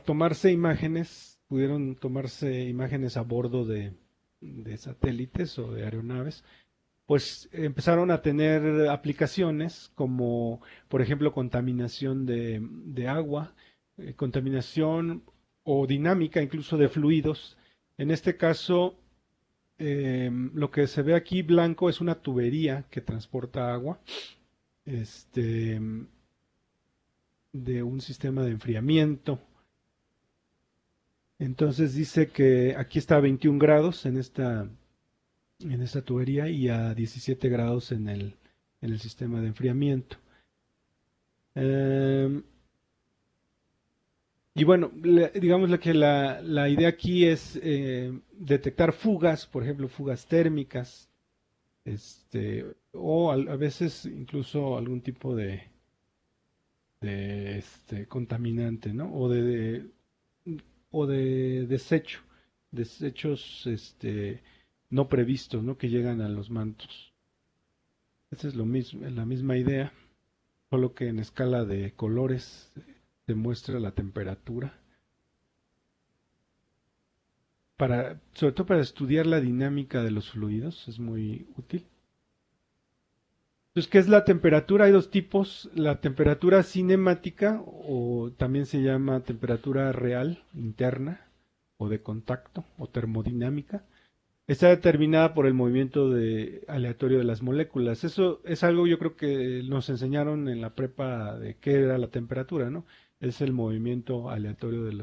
[SPEAKER 1] tomarse imágenes, pudieron tomarse imágenes a bordo de satélites o de aeronaves, pues empezaron a tener aplicaciones como, por ejemplo, contaminación de agua, contaminación o dinámica incluso de fluidos. En este caso, lo que se ve aquí blanco es una tubería que transporta agua, este, de un sistema de enfriamiento. Entonces dice que aquí está a 21 grados en esta tubería y a 17 grados en el sistema de enfriamiento. Eh, y bueno, digamos que la idea aquí es detectar fugas, por ejemplo, fugas térmicas, o a veces incluso algún tipo de contaminante, ¿no? O de desechos no previstos, ¿no? Que llegan a los mantos. Esa es lo mismo, la misma idea, solo que en escala de colores se muestra la temperatura, sobre todo para estudiar la dinámica de los fluidos, es muy útil. Entonces, ¿qué es la temperatura? Hay 2 tipos: la temperatura cinemática, o también se llama temperatura real interna, o de contacto, o termodinámica. Está determinada por el movimiento aleatorio de las moléculas. Eso es algo, yo creo, que nos enseñaron en la prepa, de qué era la temperatura, ¿no? Es el movimiento aleatorio de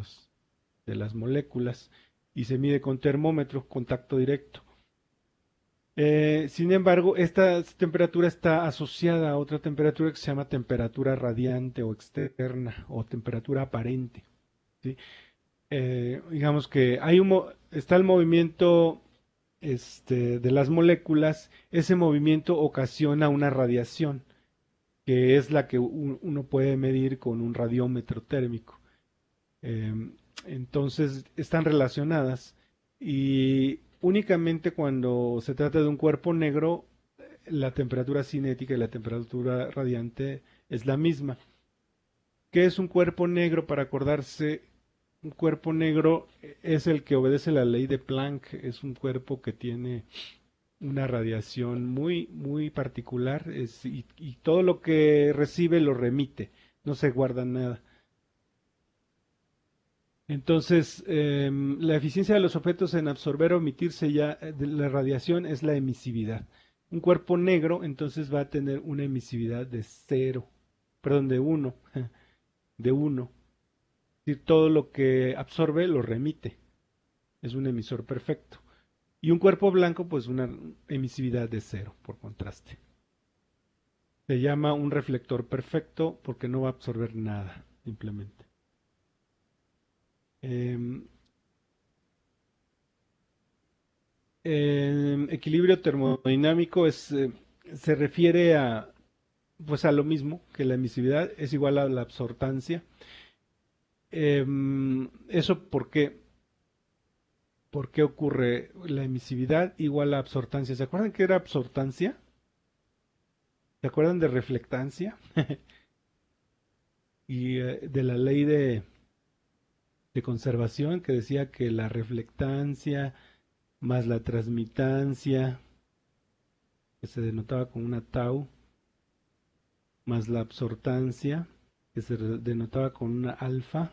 [SPEAKER 1] las moléculas y se mide con termómetro, contacto directo. Sin embargo, esta temperatura está asociada a otra temperatura que se llama temperatura radiante o externa, o temperatura aparente, ¿sí? Digamos que está el movimiento de las moléculas. Ese movimiento ocasiona una radiación, que es la que uno puede medir con un radiómetro térmico. Entonces están relacionadas, y únicamente cuando se trata de un cuerpo negro, la temperatura cinética y la temperatura radiante es la misma. ¿Qué es un cuerpo negro? Para acordarse, un cuerpo negro es el que obedece la ley de Planck. Es un cuerpo que tiene una radiación muy, muy particular, y todo lo que recibe lo remite, no se guarda nada. Entonces, la eficiencia de los objetos en absorber o emitirse ya de la radiación es la emisividad. Un cuerpo negro entonces va a tener una emisividad de 0, perdón, de 1, de 1. Es decir, todo lo que absorbe lo remite. Es un emisor perfecto. Y un cuerpo blanco, pues una emisividad de 0, por contraste. Se llama un reflector perfecto porque no va a absorber nada, simplemente. Equilibrio termodinámico se refiere pues a lo mismo que la emisividad, es igual a la absortancia. ¿Eso por qué? ¿Por qué ocurre la emisividad igual a absortancia? ¿Se acuerdan qué era absortancia? ¿Se acuerdan de reflectancia? Y de la ley de conservación, que decía que la reflectancia más la transmitancia, que se denotaba con una tau, más la absortancia, que se denotaba con una alfa,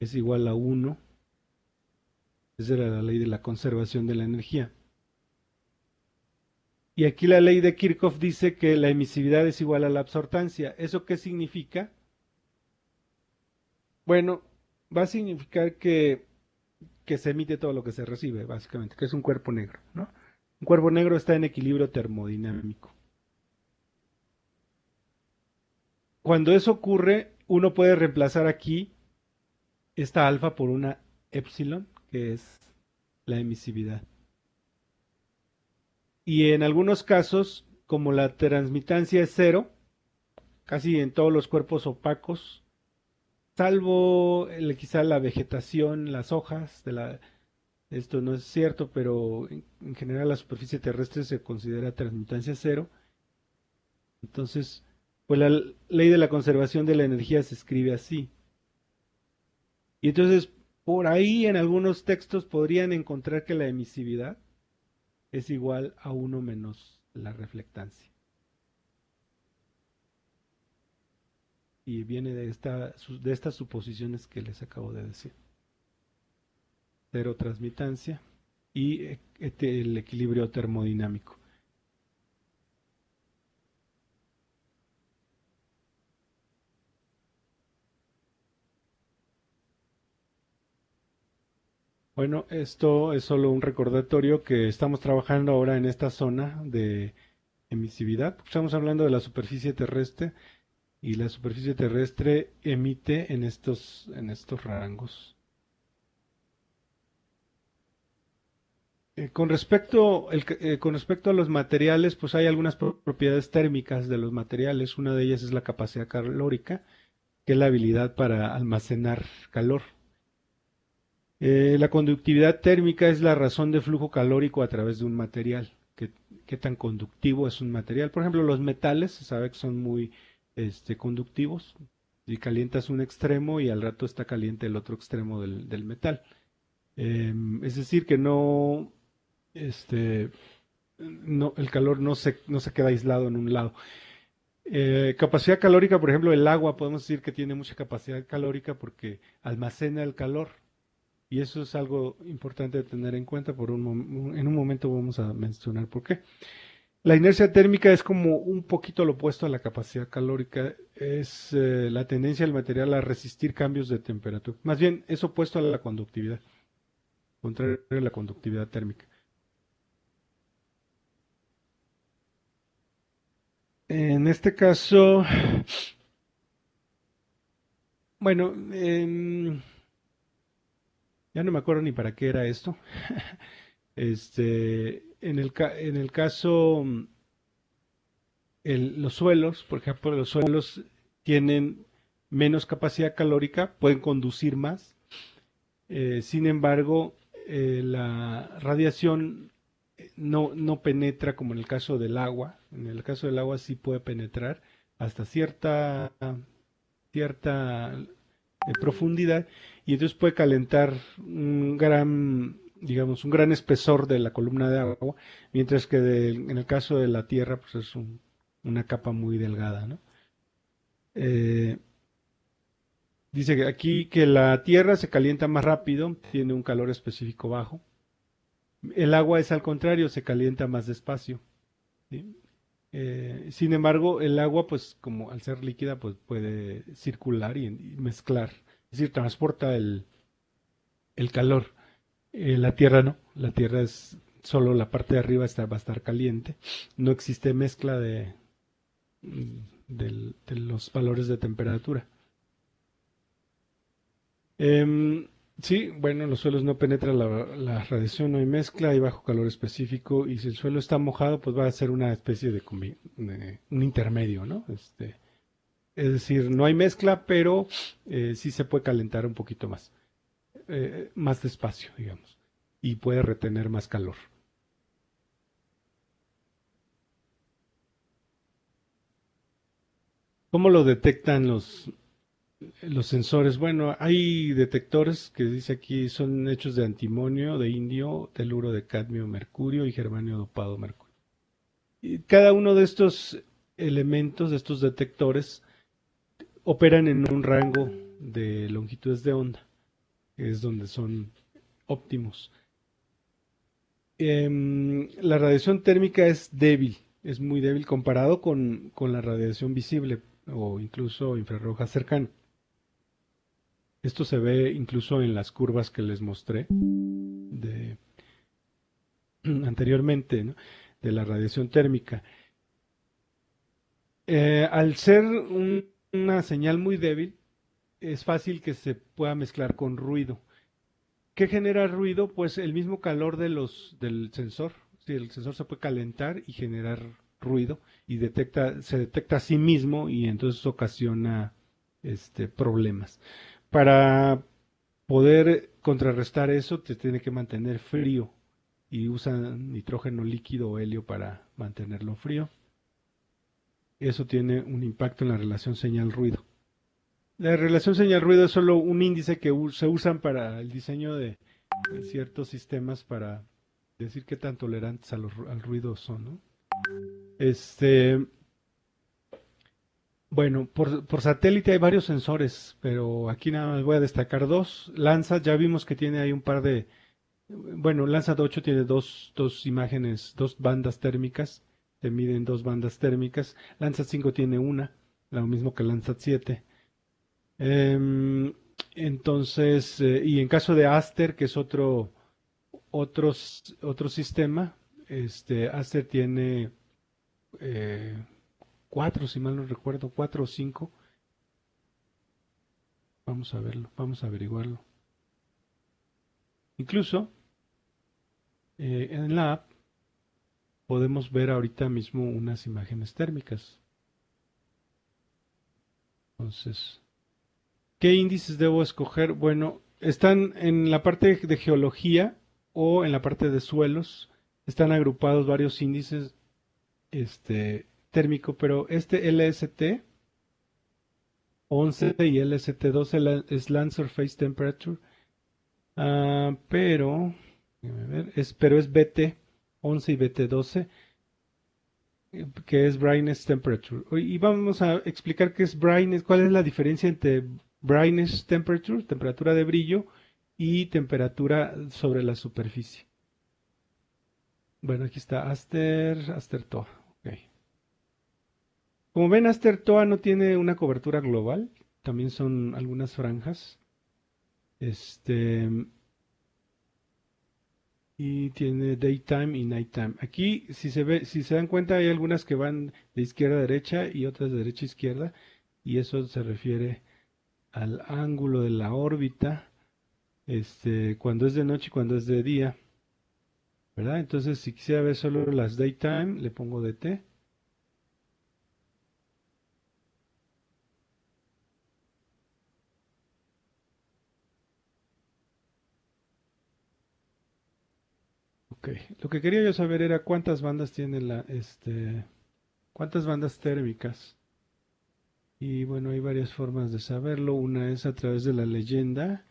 [SPEAKER 1] es igual a 1. Esa era la ley de la conservación de la energía. Y aquí la ley de Kirchhoff dice que la emisividad es igual a la absortancia. ¿Eso qué significa? Bueno, va a significar que se emite todo lo que se recibe, básicamente, que es un cuerpo negro, ¿no? Un cuerpo negro está en equilibrio termodinámico. Cuando eso ocurre, uno puede reemplazar aquí esta alfa por una epsilon, que es la emisividad. Y en algunos casos, como la transmitancia es cero, casi en todos los cuerpos opacos, salvo quizá la vegetación, las hojas esto no es cierto, pero en general la superficie terrestre se considera transmitancia cero. Entonces, pues la ley de la conservación de la energía se escribe así. Y entonces, por ahí en algunos textos podrían encontrar que la emisividad es igual a 1 menos la reflectancia. Y viene de estas suposiciones que les acabo de decir. Cero transmitancia y el equilibrio termodinámico. Bueno, esto es solo un recordatorio que estamos trabajando ahora en esta zona de emisividad. Estamos hablando de la superficie terrestre y la superficie terrestre emite en estos rangos. Con respecto a los materiales, pues hay algunas propiedades térmicas de los materiales. Una de ellas es la capacidad calórica, que es la habilidad para almacenar calor. La conductividad térmica es la razón de flujo calórico a través de un material. ¿Qué tan conductivo es un material? Por ejemplo, los metales se sabe que son muy conductivos. Si calientas un extremo y al rato está caliente el otro extremo del metal. Es decir, que el calor no se queda aislado en un lado. Capacidad calórica, por ejemplo, el agua, podemos decir que tiene mucha capacidad calórica porque almacena el calor. Y eso es algo importante de tener en cuenta. En un momento vamos a mencionar por qué. La inercia térmica es como un poquito lo opuesto a la capacidad calórica. Es la tendencia del material a resistir cambios de temperatura. Más bien, es opuesto a la conductividad. Contrario a la conductividad térmica. En este caso, bueno, ya no me acuerdo ni para qué era esto. En el caso, los suelos, por ejemplo, los suelos tienen menos capacidad calórica, pueden conducir más. Sin embargo, la radiación no penetra como en el caso del agua. En el caso del agua sí puede penetrar hasta cierta profundidad y entonces puede calentar digamos, un gran espesor de la columna de agua, mientras que en el caso de la Tierra pues es una capa muy delgada, ¿no? Dice que aquí que la Tierra se calienta más rápido, tiene un calor específico bajo. El agua es al contrario, se calienta más despacio, ¿sí? Sin embargo, el agua, pues como al ser líquida, pues puede circular y mezclar, es decir, transporta el calor. La Tierra no, la Tierra es solo la parte de arriba va a estar caliente, no existe mezcla de los valores de temperatura. Sí, bueno, los suelos no penetran la radiación, no hay mezcla, hay bajo calor específico y si el suelo está mojado, pues va a ser una especie de un intermedio, ¿no? Es decir, no hay mezcla, pero sí se puede calentar un poquito más despacio, digamos, y puede retener más calor. ¿Cómo lo detectan los sensores? Bueno, hay detectores que dice aquí son hechos de antimonio, de indio, teluro de cadmio, mercurio y germanio dopado mercurio. Y cada uno de estos elementos, de estos detectores, operan en un rango de longitudes de onda, que es donde son óptimos. La radiación térmica es débil, es muy débil comparado con la radiación visible o incluso infrarroja cercana. Esto se ve incluso en las curvas que les mostré anteriormente, ¿no? De la radiación térmica. Al ser una señal muy débil, es fácil que se pueda mezclar con ruido. ¿Qué genera ruido? Pues el mismo calor del sensor. Sí, el sensor se puede calentar y generar ruido y se detecta a sí mismo y entonces ocasiona problemas. Para poder contrarrestar eso, te tiene que mantener frío y usan nitrógeno líquido o helio para mantenerlo frío. Eso tiene un impacto en la relación señal-ruido. La relación señal-ruido es solo un índice que se usan para el diseño de ciertos sistemas para decir qué tan tolerantes al ruido son, ¿no? Este, bueno, por satélite hay varios sensores, pero aquí nada más voy a destacar dos. Landsat, ya vimos que tiene ahí un par de, bueno, Landsat 8 tiene dos imágenes, dos bandas térmicas, te miden dos bandas térmicas. Landsat 5 tiene una, lo mismo que Landsat 7. Em, entonces, y en caso de Aster, que es otro sistema, Aster tiene eh, cuatro, si mal no recuerdo, cuatro o cinco. Vamos a verlo, vamos a averiguarlo. Incluso en la app podemos ver ahorita mismo unas imágenes térmicas. Entonces, ¿qué índices debo escoger? Bueno, están en la parte de geología o en la parte de suelos. Están agrupados varios índices térmico, pero este LST 11 y LST 12 es Land Surface Temperature. Pero, déjame ver, pero es BT 11 y BT 12, que es Brightness Temperature. Y vamos a explicar qué es Brightness, cuál es la diferencia entre Brightness Temperature, temperatura de brillo, y temperatura sobre la superficie. Bueno, aquí está Aster TOA. Okay. Como ven, Aster TOA no tiene una cobertura global, también son algunas franjas. Este, y tiene daytime y nighttime. Aquí, si se dan cuenta, hay algunas que van de izquierda a derecha y otras de derecha a izquierda, y eso se refiere al ángulo de la órbita, cuando es de noche y cuando es de día, ¿verdad? Entonces, si quisiera ver solo las daytime, le pongo DT. Ok, lo que quería yo saber era cuántas bandas tiene cuántas bandas térmicas. Y bueno, hay varias formas de saberlo. Una es a través de la leyenda,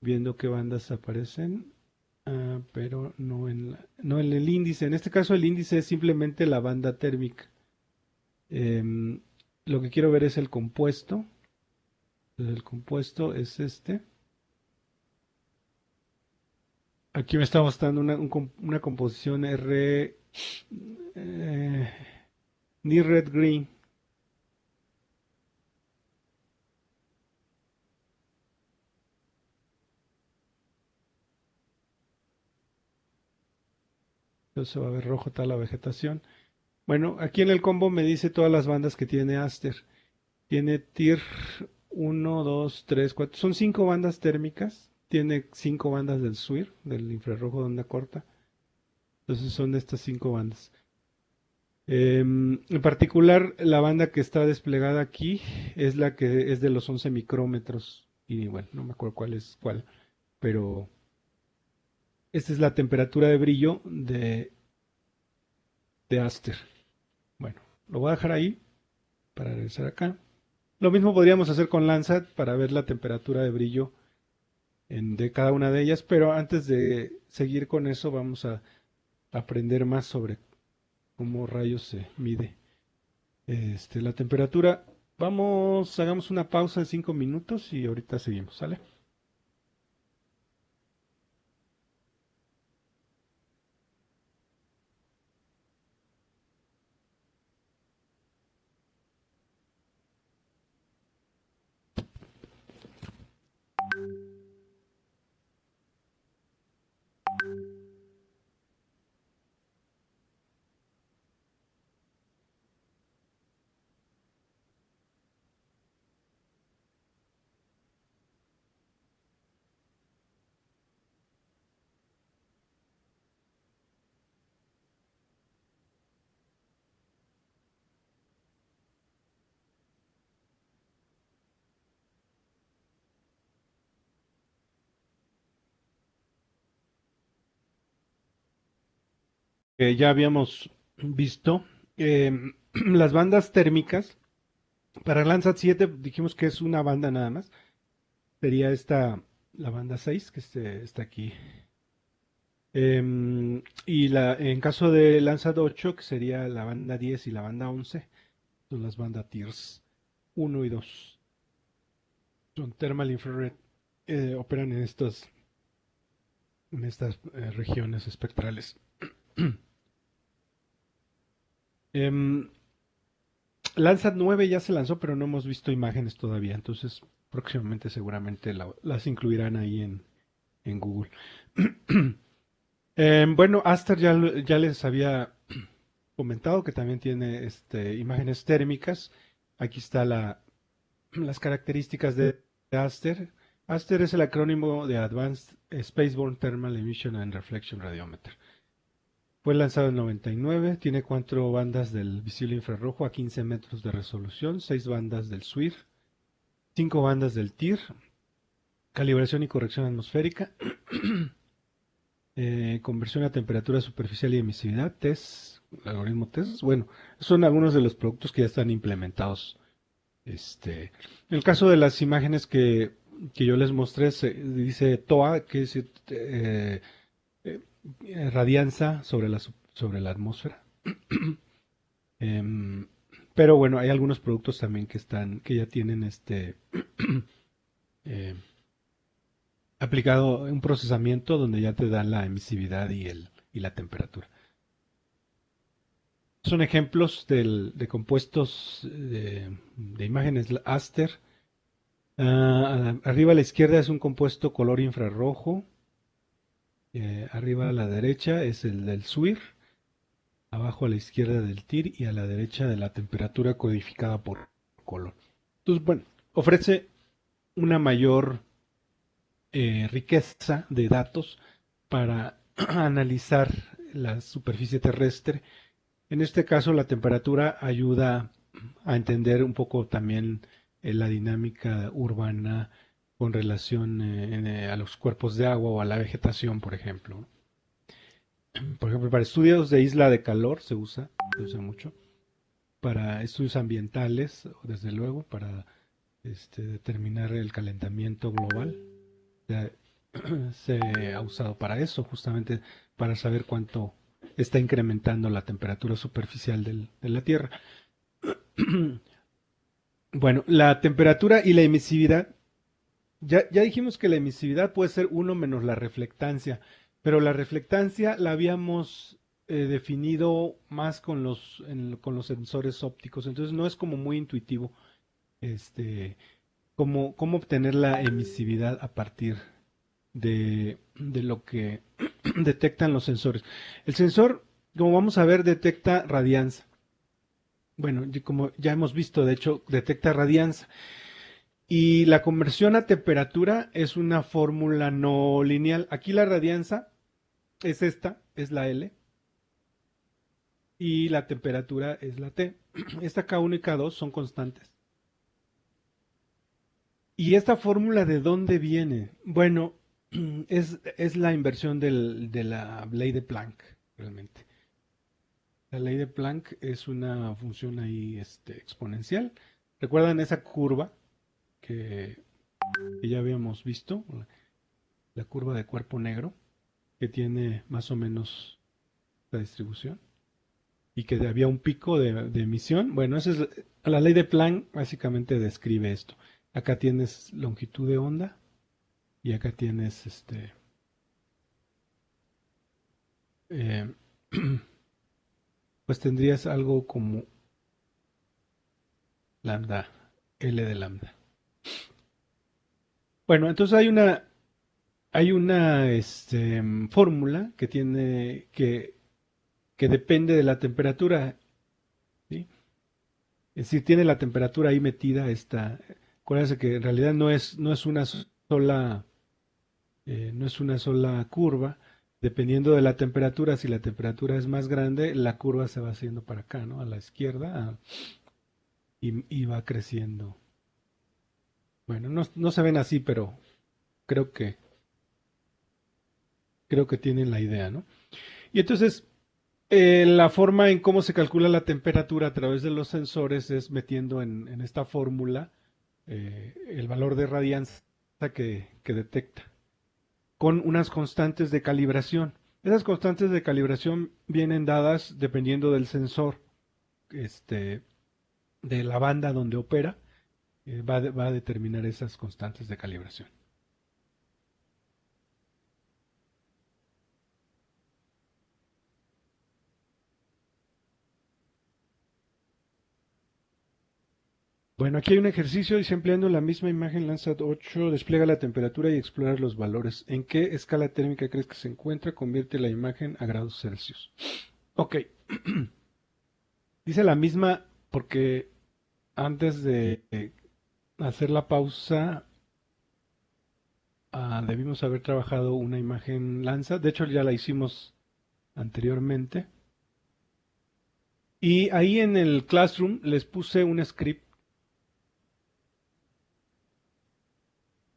[SPEAKER 1] viendo qué bandas aparecen, pero no en el índice. En este caso el índice es simplemente la banda térmica. Em, lo que quiero ver es el compuesto. Entonces, el compuesto es este. Aquí me está mostrando una composición eh, Near Red Green. Entonces va a ver rojo toda la vegetación. Bueno, aquí en el combo me dice todas las bandas que tiene Aster. Tiene TIR 1, 2, 3, 4. Son 5 bandas térmicas. Tiene 5 bandas del SWIR, del infrarrojo de onda corta. Entonces son estas 5 bandas. En particular, la banda que está desplegada aquí es la que es de los 11 micrómetros. Y bueno, no me acuerdo cuál es cuál. Pero esta es la temperatura de brillo de Aster. Bueno, lo voy a dejar ahí para regresar acá. Lo mismo podríamos hacer con Landsat para ver la temperatura de brillo de cada una de ellas, pero antes de seguir con eso vamos a aprender más sobre cómo rayos se mide la temperatura. Vamos, hagamos una pausa de 5 minutos y ahorita seguimos, ¿sale? ya habíamos visto, las bandas térmicas. Para Landsat 7 dijimos que es una banda nada más. Sería esta, la banda 6, que está aquí. Y en caso de Landsat 8, que sería la banda 10 y la banda 11, son las bandas Tiers 1 y 2. Son Thermal Infrared. Operan en estas regiones espectrales. Em, Landsat 9 ya se lanzó, pero no hemos visto imágenes todavía. Entonces, próximamente seguramente las incluirán ahí en Google. Bueno, Aster ya les había comentado que también tiene imágenes térmicas. Aquí está las características de Aster. Aster es el acrónimo de Advanced Spaceborne Thermal Emission and Reflection Radiometer. Fue lanzado en 99, tiene 4 bandas del visible infrarrojo a 15 metros de resolución, 6 bandas del SWIR, 5 bandas del TIR, calibración y corrección atmosférica, conversión a temperatura superficial y emisividad, TESS, algoritmo TESS. Bueno, son algunos de los productos que ya están implementados. En el caso de las imágenes que yo les mostré, dice TOA, que es radianza sobre la atmósfera. Em, pero bueno, hay algunos productos también que ya tienen eh, aplicado un procesamiento donde ya te dan la emisividad y la temperatura. Son ejemplos de compuestos de imágenes Aster. Arriba a la izquierda es un compuesto color infrarrojo. Arriba a la derecha es el del SWIR. Abajo a la izquierda del TIR y a la derecha de la temperatura codificada por color. Entonces, bueno, ofrece una mayor riqueza de datos para analizar la superficie terrestre. En este caso, la temperatura ayuda a entender un poco también la dinámica urbana con relación a los cuerpos de agua o a la vegetación, por ejemplo. Por ejemplo, para estudios de isla de calor se usa mucho. Para estudios ambientales, desde luego, para determinar el calentamiento global. Ya, se ha usado para eso, justamente para saber cuánto está incrementando la temperatura superficial de la Tierra. Bueno, la temperatura y la emisividad. Ya dijimos que la emisividad puede ser 1 menos la reflectancia, pero la reflectancia la habíamos definido más con los sensores ópticos, entonces no es como muy intuitivo cómo obtener la emisividad a partir de lo que detectan los sensores. El sensor, como vamos a ver, detecta radianza. Bueno, como ya hemos visto, de hecho, detecta radianza. Y la conversión a temperatura es una fórmula no lineal. Aquí la radianza es esta, es la L, y la temperatura es la T. Esta K1 y K2 son constantes. ¿Y esta fórmula de dónde viene? Bueno, es la inversión de la ley de Planck, realmente. La ley de Planck es una función ahí exponencial. ¿Recuerdan esa curva que, que ya habíamos visto? La curva de cuerpo negro, que tiene más o menos la distribución y que había un pico de emisión. Bueno, esa es la ley de Planck, básicamente describe esto. Acá tienes longitud de onda y acá tienes eh, pues tendrías algo como lambda, L de lambda. Bueno, entonces hay una fórmula que tiene que depende de la temperatura, ¿sí? Es decir, tiene la temperatura ahí metida esta. Acuérdense que en realidad no es una sola curva. Dependiendo de la temperatura, si la temperatura es más grande, la curva se va haciendo para acá, ¿no? A la izquierda, y va creciendo. Bueno, no se ven así, pero creo que creo que tienen la idea, ¿no? Y entonces, La forma en cómo se calcula la temperatura a través de los sensores es metiendo en esta fórmula el valor de radianza que detecta, con unas constantes de calibración. Esas constantes de calibración vienen dadas dependiendo del sensor, este, de la banda donde opera, va a determinar esas constantes de calibración. Bueno, aquí hay un ejercicio, dice empleando la misma imagen Landsat 8, despliega la temperatura y explora los valores. ¿En qué escala térmica crees que se encuentra? Convierte la imagen a grados Celsius. Ok. Dice la misma porque antes de hacer la pausa debimos haber trabajado una imagen Landsat. De hecho, ya la hicimos anteriormente. Y ahí en el Classroom les puse un script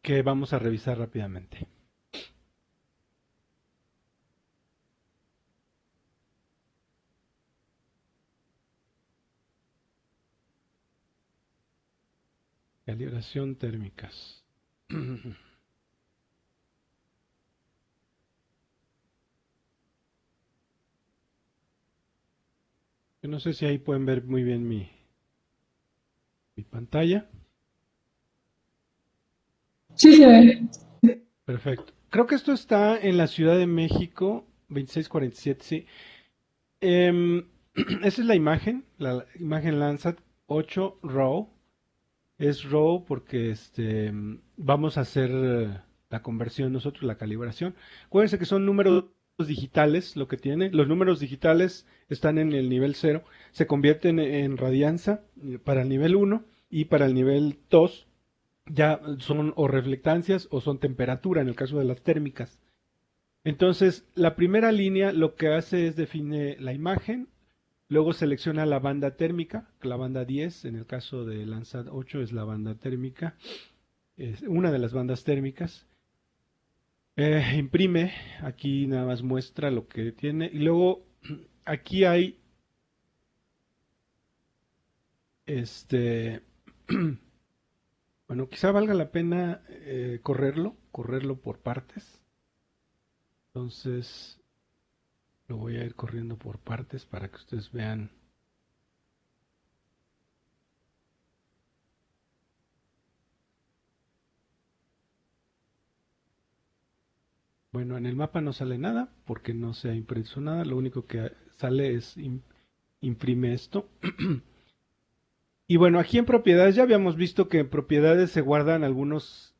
[SPEAKER 1] que vamos a revisar rápidamente. Calibración térmicas. Yo no sé si ahí pueden ver muy bien mi pantalla.
[SPEAKER 4] Sí se ve.
[SPEAKER 1] Perfecto. Creo que esto está en la Ciudad de México, 2647, sí. Esa es la imagen Landsat 8 RAW. Es RAW porque vamos a hacer la conversión nosotros, la calibración. Acuérdense que son números digitales lo que tiene. Los números digitales están en el nivel 0, se convierten en radianza para el nivel 1 y para el nivel 2 ya son o reflectancias o son temperatura en el caso de las térmicas. Entonces, la primera línea lo que hace es define la imagen, luego selecciona la banda térmica, la banda 10, en el caso de Landsat 8 es la banda térmica, es una de las bandas térmicas. Imprime, aquí nada más muestra lo que tiene, y luego aquí hay este bueno, quizá valga la pena correrlo por partes. Entonces, lo voy a ir corriendo por partes para que ustedes vean. Bueno, en el mapa no sale nada porque no se ha impreso nada. Lo único que sale es imprime esto. Y bueno, aquí en propiedades ya habíamos visto que en propiedades se guardan algunos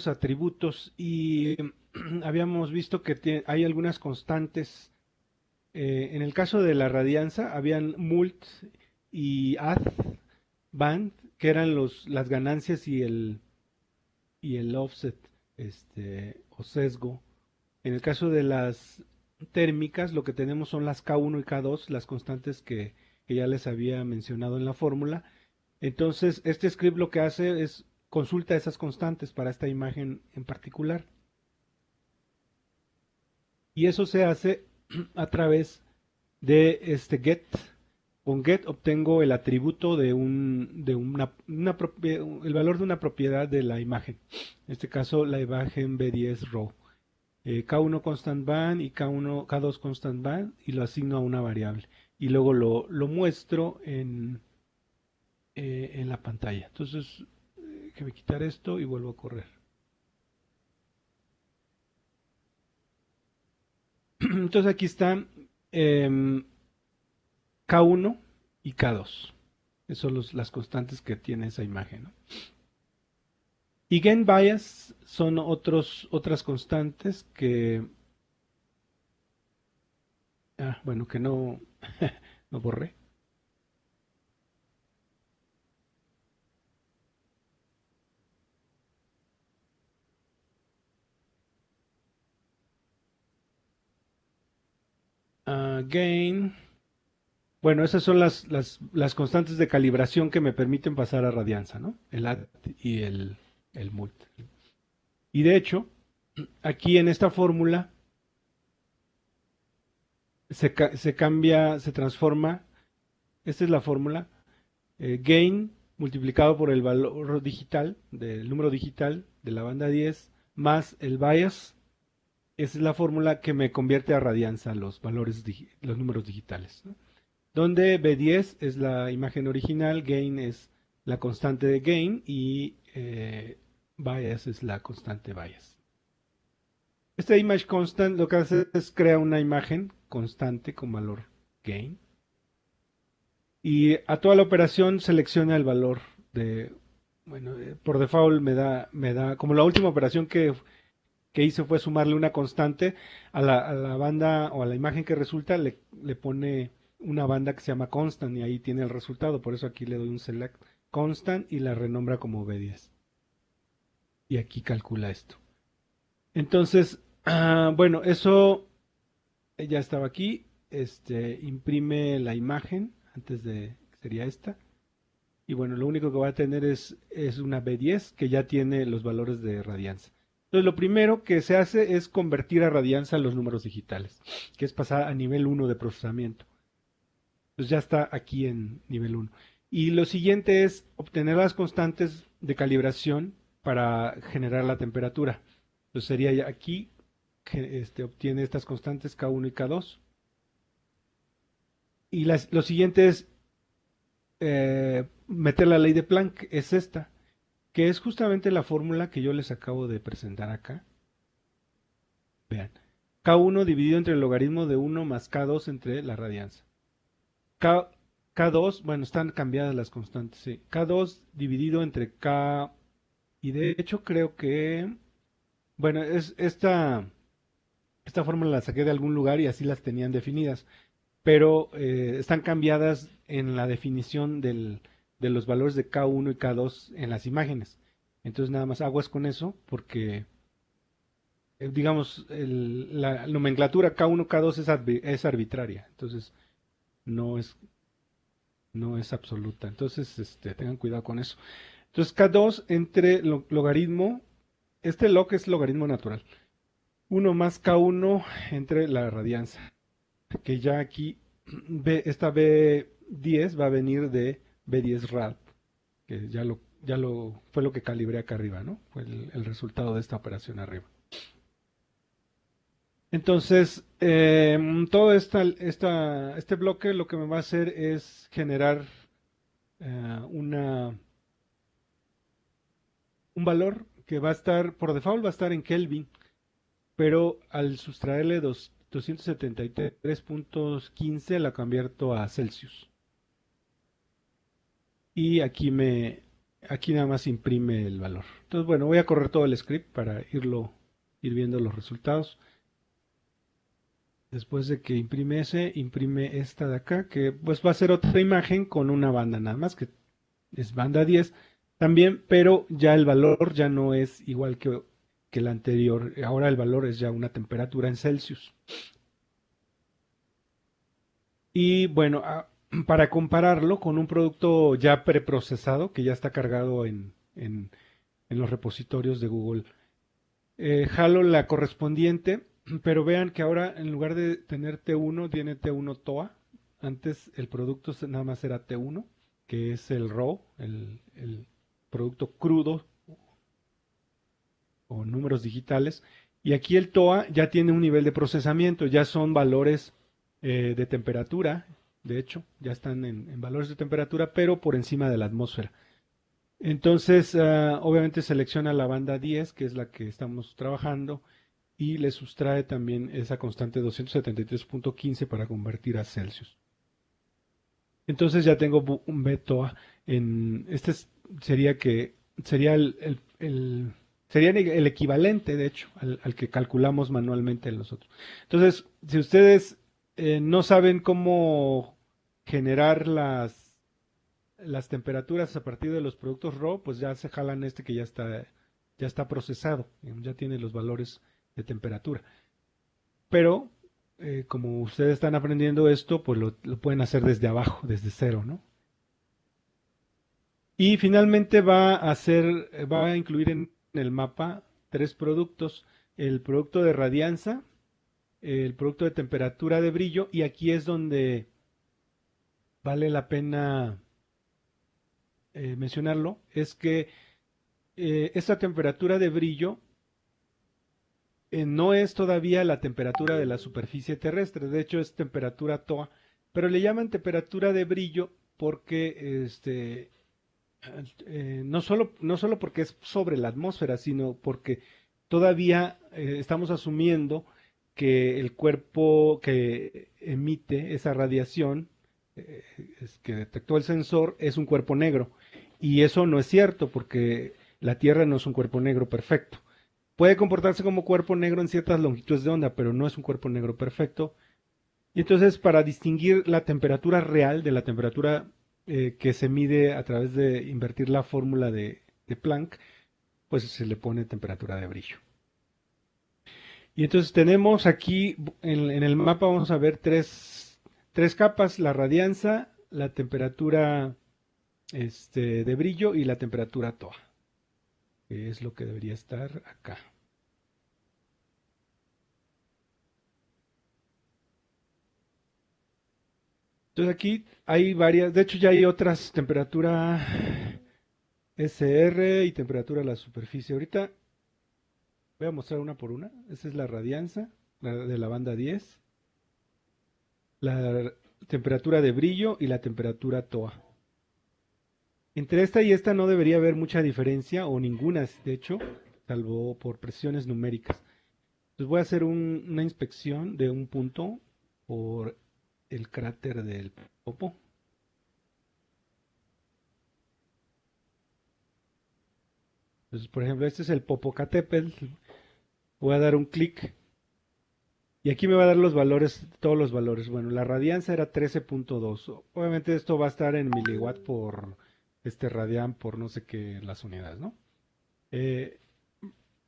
[SPEAKER 1] atributos y habíamos visto que hay algunas constantes. En el caso de la radianza, habían mult y add band, que eran las ganancias y el offset, o sesgo. En el caso de las térmicas, lo que tenemos son las K1 y K2, las constantes que ya les había mencionado en la fórmula. Entonces, este script lo que hace es consulta esas constantes para esta imagen en particular. Y eso se hace a través de este get. Con get obtengo el atributo de el valor de una propiedad de la imagen. En este caso, la imagen B10 raw. K1 constant band y K2 constant band y lo asigno a una variable. Y luego lo muestro en la pantalla. Entonces, déjame quitar esto y vuelvo a correr. Entonces aquí están K1 y K2. Esas son las constantes que tiene esa imagen, ¿no? Y gain bias son otras constantes que, bueno, que no, no borré. Gain. Bueno, esas son las constantes de calibración que me permiten pasar a radianza, ¿no? El add y el mult. Y de hecho, aquí en esta fórmula se cambia, se transforma. Esta es la fórmula. Gain multiplicado por el valor digital, del número digital de la banda 10, más el bias. Esa es la fórmula que me convierte a radianza los valores, los números digitales, ¿no? Donde B10 es la imagen original, gain es la constante de gain y bias es la constante bias. Esta image constant lo que hace es crear una imagen constante con valor gain. Y a toda la operación selecciona el valor de, bueno, por default me da, como la última operación que hice fue sumarle una constante a la banda o a la imagen que resulta, le pone una banda que se llama constant y ahí tiene el resultado. Por eso aquí le doy un select constant y la renombra como B10. Y aquí calcula esto. Entonces, bueno, eso ya estaba aquí. Imprime la imagen antes de, sería esta. Y bueno, lo único que va a tener es una B10 que ya tiene los valores de radianza. Entonces, lo primero que se hace es convertir a radianza los números digitales, que es pasar a nivel 1 de procesamiento. Entonces ya está aquí en nivel 1. Y lo siguiente es obtener las constantes de calibración para generar la temperatura. Entonces sería ya aquí, obtiene estas constantes K1 y K2. Y lo siguiente es meter la ley de Planck, es esta, que es justamente la fórmula que yo les acabo de presentar acá. Vean, K1 dividido entre el logaritmo de 1 más K2 entre la radianza. K2, bueno, están cambiadas las constantes, sí. K2 dividido entre K, y de hecho creo que, bueno, esta fórmula la saqué de algún lugar y así las tenían definidas, pero están cambiadas en la definición de los valores de K1 y K2 en las imágenes. Entonces nada más aguas con eso porque, digamos, la nomenclatura K1, K2 es arbitraria, entonces no es, no es absoluta. Entonces, tengan cuidado con eso. Entonces K2 entre logaritmo, este log es logaritmo natural. 1 más K1 entre la radianza, que ya aquí esta B10 va a venir de B10 rad, que fue lo que calibré acá arriba, ¿no? Fue el resultado de esta operación arriba. Entonces, todo este bloque lo que me va a hacer es generar un valor que va a estar, por default va a estar en Kelvin, pero al sustraerle 273.15 la convierto a Celsius. Y aquí nada más imprime el valor. Entonces, bueno, voy a correr todo el script para ir viendo los resultados. Después de que imprime esta de acá, que pues va a ser otra imagen con una banda nada más, que es banda 10 también, pero ya el valor ya no es igual que el anterior. Ahora el valor es ya una temperatura en Celsius. Y bueno, para compararlo con un producto ya preprocesado, que ya está cargado en los repositorios de Google, jalo la correspondiente, pero vean que ahora en lugar de tener T1 tiene T1 TOA. Antes el producto nada más era T1, que es el RAW, el producto crudo o números digitales. Y aquí el TOA ya tiene un nivel de procesamiento, ya son valores de temperatura, de hecho, ya están en valores de temperatura, pero por encima de la atmósfera. Entonces, obviamente selecciona la banda 10, que es la que estamos trabajando, y le sustrae también esa constante 273.15 para convertir a Celsius. Entonces ya tengo un BTOA sería el equivalente, de hecho, al que calculamos manualmente nosotros. Entonces, si ustedes no saben cómo generar las temperaturas a partir de los productos RAW, pues ya se jalan que ya está procesado, ya tiene los valores de temperatura. Pero como ustedes están aprendiendo esto, pues lo pueden hacer desde abajo, desde cero, ¿no? Y finalmente va a incluir en el mapa 3 productos. el producto de radianza, el producto de temperatura de brillo, y aquí es donde vale la pena mencionarlo, es que esta temperatura de brillo no es todavía la temperatura de la superficie terrestre, de hecho es temperatura TOA, pero le llaman temperatura de brillo porque no solo porque es sobre la atmósfera, sino porque todavía estamos asumiendo que el cuerpo que emite esa radiación que detectó el sensor es un cuerpo negro. Y eso no es cierto porque la Tierra no es un cuerpo negro perfecto. Puede comportarse como cuerpo negro en ciertas longitudes de onda, pero no es un cuerpo negro perfecto. Y entonces, para distinguir la temperatura real de la temperatura que se mide a través de invertir la fórmula de Planck, pues se le pone temperatura de brillo. Y entonces tenemos aquí en el mapa, vamos a ver tres capas: la radianza, la temperatura de brillo y la temperatura TOA, que es lo que debería estar acá. Entonces aquí hay varias, de hecho ya hay otras, temperatura SR y temperatura de la superficie. Ahorita voy a mostrar una por una. Esa es la radianza de la banda 10, la temperatura de brillo y la temperatura TOA. Entre esta y esta no debería haber mucha diferencia o ninguna, de hecho, salvo por presiones numéricas. Entonces voy a hacer una inspección de un punto por el cráter del Popo. Entonces, por ejemplo, este es el Popocatépetl. Voy a dar un clic y aquí me va a dar los valores, todos los valores. Bueno, la radianza era 13.2. Obviamente esto va a estar en miliwatt por radian por no sé qué las unidades, ¿no?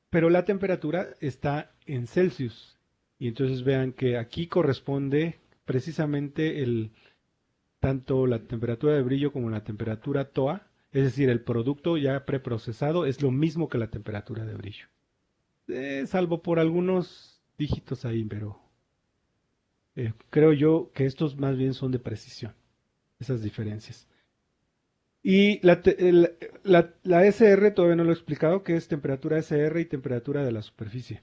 [SPEAKER 1] Pero la temperatura está en Celsius. Y entonces vean que aquí corresponde precisamente tanto la temperatura de brillo como la temperatura TOA, es decir, el producto ya preprocesado es lo mismo que la temperatura de brillo. Salvo por algunos dígitos ahí, pero creo yo que estos más bien son de precisión, esas diferencias. Y la SR todavía no lo he explicado, que es temperatura SR y temperatura de la superficie.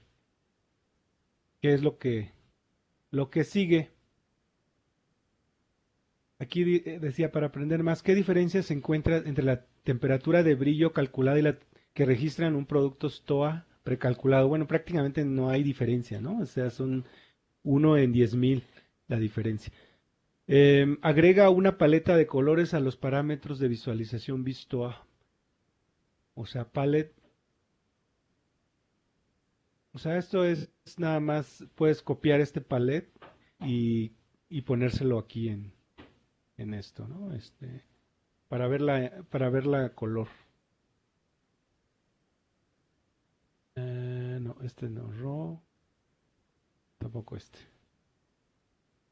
[SPEAKER 1] ¿Qué es lo que sigue? Aquí decía, para aprender más, ¿qué diferencia se encuentra entre la temperatura de brillo calculada y la que registran un producto STOA precalculado? Bueno, prácticamente no hay diferencia, ¿no? O sea, son 1 en 10.000 la diferencia. Agrega una paleta de colores a los parámetros de visualización BISTOA. O sea, palette. O sea, esto es nada más, puedes copiar este palette y ponérselo aquí en esto, ¿no? Para verla color. No, este no, RAW, tampoco este,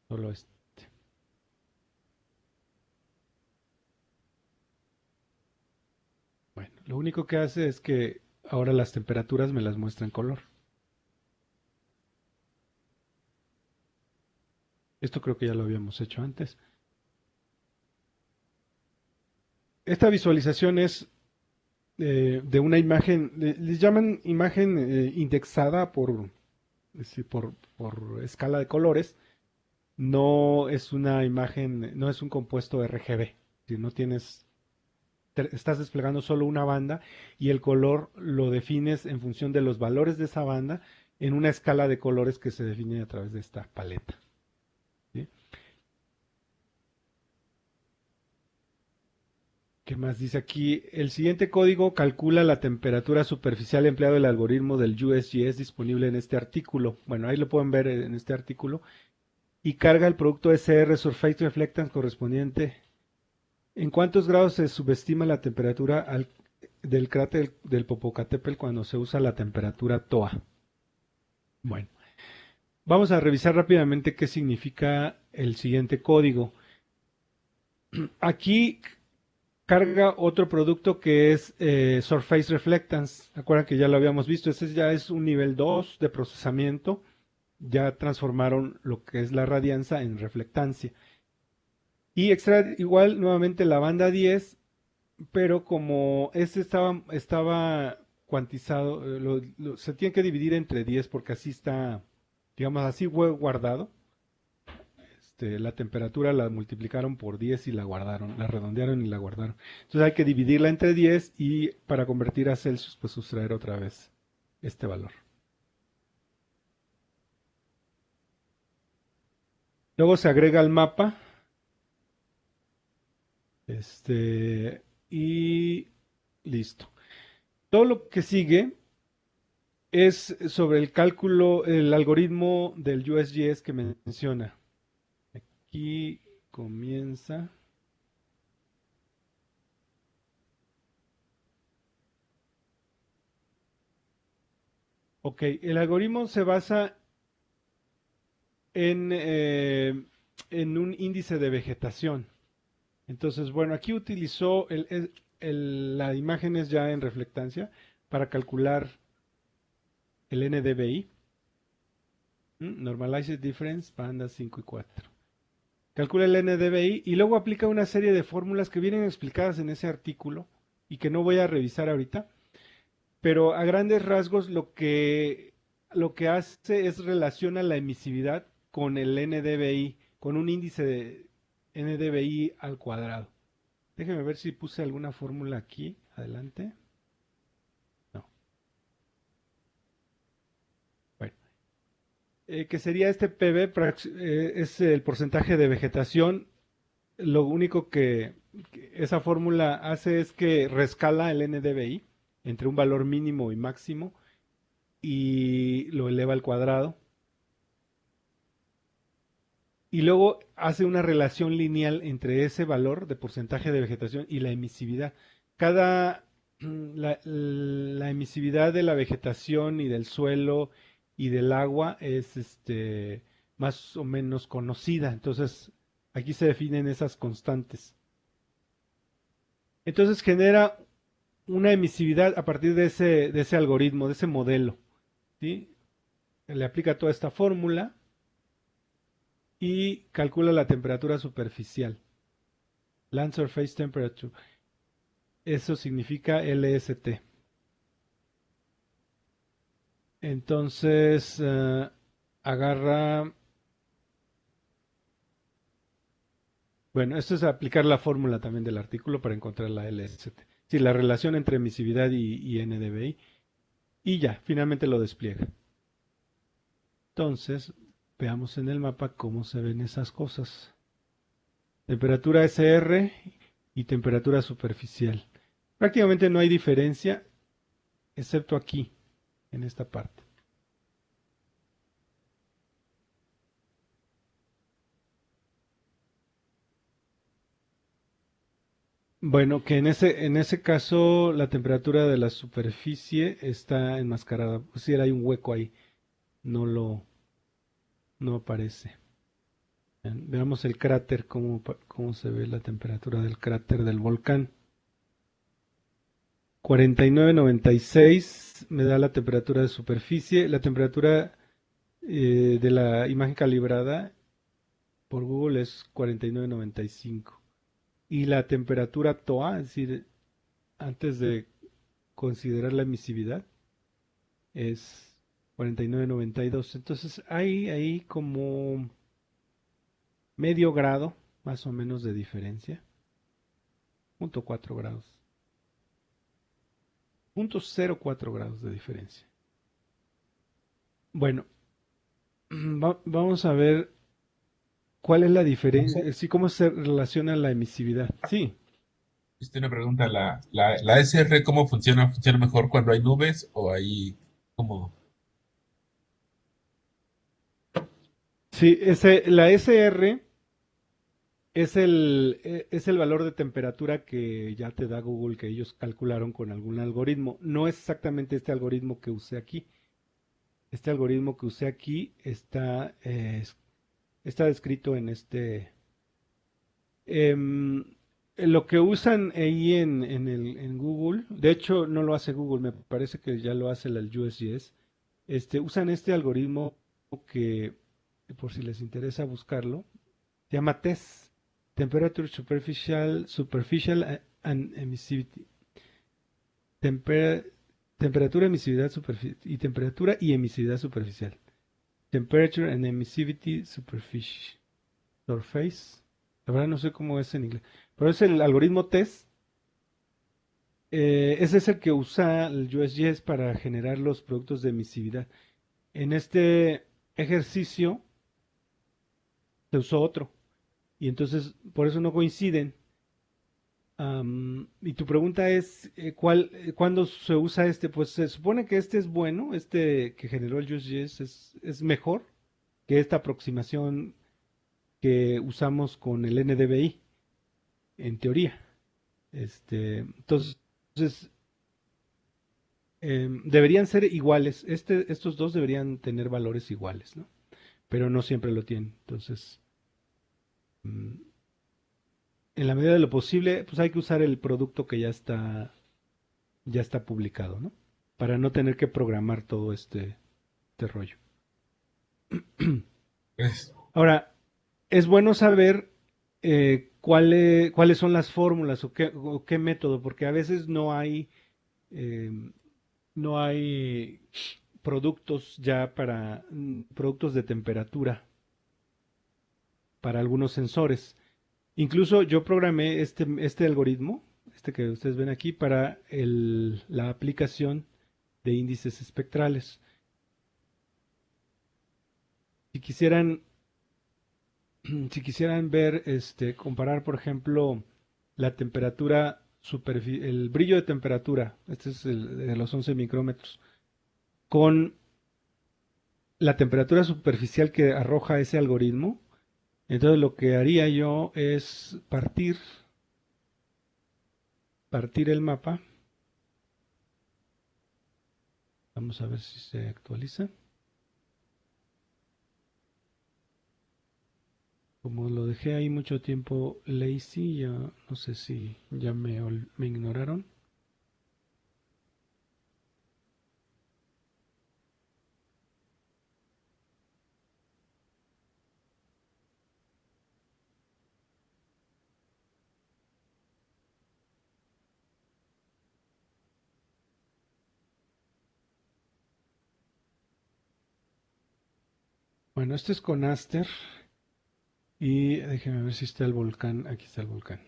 [SPEAKER 1] solo este. Bueno, lo único que hace es que ahora las temperaturas me las muestra en color. Esto creo que ya lo habíamos hecho antes. Esta visualización es de una imagen, les llaman imagen indexada por escala de colores. No es una imagen, no es un compuesto RGB. Si no estás desplegando solo una banda y el color lo defines en función de los valores de esa banda en una escala de colores que se define a través de esta paleta. ¿Sí? ¿Qué más dice aquí? El siguiente código calcula la temperatura superficial empleado el algoritmo del USGS disponible en este artículo. Bueno, ahí lo pueden ver en este artículo. Y carga el producto SR Surface Reflectance correspondiente. ¿En cuántos grados se subestima la temperatura del cráter del Popocatépetl cuando se usa la temperatura TOA? Bueno, vamos a revisar rápidamente qué significa el siguiente código. Aquí carga otro producto que es Surface Reflectance. Acuerdan que ya lo habíamos visto, ese ya es un nivel 2 de procesamiento. Ya transformaron lo que es la radianza en reflectancia. Y extrae igual nuevamente la banda 10, pero como este estaba cuantizado, se tiene que dividir entre 10 porque así está, digamos así fue guardado. La temperatura la multiplicaron por 10 y la guardaron, la redondearon y la guardaron. Entonces hay que dividirla entre 10 y para convertir a Celsius, pues sustraer otra vez este valor. Luego se agrega al mapa. Y listo. Todo lo que sigue es sobre el cálculo, el algoritmo del USGS que menciona. Aquí comienza. Ok, el algoritmo se basa en un índice de vegetación. Entonces, bueno, aquí utilizó la imágenes ya en reflectancia para calcular el NDVI. Normalized Difference, banda 5 y 4. Calcula el NDVI y luego aplica una serie de fórmulas que vienen explicadas en ese artículo y que no voy a revisar ahorita, pero a grandes rasgos lo que hace es relaciona la emisividad con el NDVI, con un índice de NDVI al cuadrado. Déjenme ver si puse alguna fórmula aquí. Adelante. No. Bueno. Que sería este PV, es el porcentaje de vegetación. Lo único que esa fórmula hace es que rescala el NDVI entre un valor mínimo y máximo y lo eleva al cuadrado. Y luego hace una relación lineal entre ese valor de porcentaje de vegetación y la emisividad. La emisividad de la vegetación y del suelo y del agua es más o menos conocida. Entonces, aquí se definen esas constantes. Entonces genera una emisividad a partir de ese algoritmo, de ese modelo. ¿Sí? Le aplica toda esta fórmula y calcula la temperatura superficial. Land Surface Temperature. Eso significa LST. Entonces, agarra... Bueno, esto es aplicar la fórmula también del artículo para encontrar la LST. Sí, la relación entre emisividad y NDVI. Y ya, finalmente lo despliega. Entonces, veamos en el mapa cómo se ven esas cosas. Temperatura SR y temperatura superficial. Prácticamente no hay diferencia, excepto aquí, en esta parte. Bueno, que en ese caso la temperatura de la superficie está enmascarada. Pues si hay un hueco ahí, no aparece. Veamos el cráter, cómo se ve la temperatura del cráter del volcán. 49,96 me da la temperatura de superficie. La temperatura de la imagen calibrada por Google es 49,95. Y la temperatura TOA, es decir, antes de considerar la emisividad, es 49,92. Entonces hay ahí como medio grado, más o menos, de diferencia. 0,4 grados. 0,04 grados de diferencia. Bueno, vamos a ver cuál es la diferencia, sí, cómo se relaciona la emisividad. Sí,
[SPEAKER 5] Una pregunta, ¿la SR cómo funciona? ¿Funciona mejor cuando hay nubes o hay como...
[SPEAKER 1] sí, la SR es el valor de temperatura que ya te da Google, que ellos calcularon con algún algoritmo. No es exactamente este algoritmo que usé aquí. Este algoritmo que usé aquí está descrito en este. lo que usan ahí en Google, de hecho no lo hace Google, me parece que ya lo hace el USGS, usan este algoritmo que, por si les interesa buscarlo, se llama TESS, Temperature Superficial and Emissivity. Temper- temperatura, emisividad y temperatura y emisividad superficial. Temperature and Emissivity Surface. La verdad no sé cómo es en inglés. Pero es el algoritmo TESS. Ese es el que usa el USGS para generar los productos de emisividad. En este ejercicio se usó otro. Y entonces por eso no coinciden. Y tu pregunta es, ¿cuándo se usa este? Pues se supone que este es bueno, este que generó el USGS es mejor que esta aproximación que usamos con el NDVI, en teoría. Entonces, deberían ser iguales. Estos dos deberían tener valores iguales, ¿no? Pero no siempre lo tienen. Entonces, mm, en la medida de lo posible, pues hay que usar el producto que ya está publicado, ¿no? Para no tener que programar todo este rollo.
[SPEAKER 5] Es-
[SPEAKER 1] Ahora, es bueno saber cuáles son las fórmulas o qué método, porque a veces eh, no hay productos ya para productos de temperatura para algunos sensores. Incluso yo programé este algoritmo, este que ustedes ven aquí, para la aplicación de índices espectrales. Si quisieran, si quisieran ver, comparar, por ejemplo, la temperatura el brillo de temperatura, este es el de los 11 micrómetros, con la temperatura superficial que arroja ese algoritmo, entonces lo que haría yo es partir el mapa. Vamos a ver si se actualiza. Como lo dejé ahí mucho tiempo lazy, ya no sé si ya me ignoraron. Bueno, este es con Aster y déjenme ver si está el volcán. Aquí está el volcán.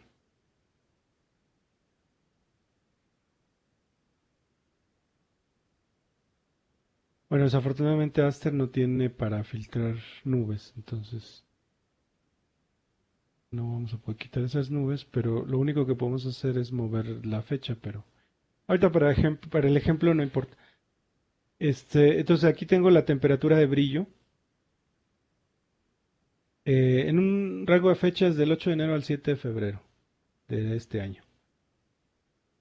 [SPEAKER 1] Bueno, desafortunadamente Aster no tiene para filtrar nubes, entonces no vamos a poder quitar esas nubes, pero lo único que podemos hacer es mover la fecha, pero ahorita para el ejemplo no importa. Entonces aquí tengo la temperatura de brillo en un rango de fechas del 8 de enero al 7 de febrero de este año.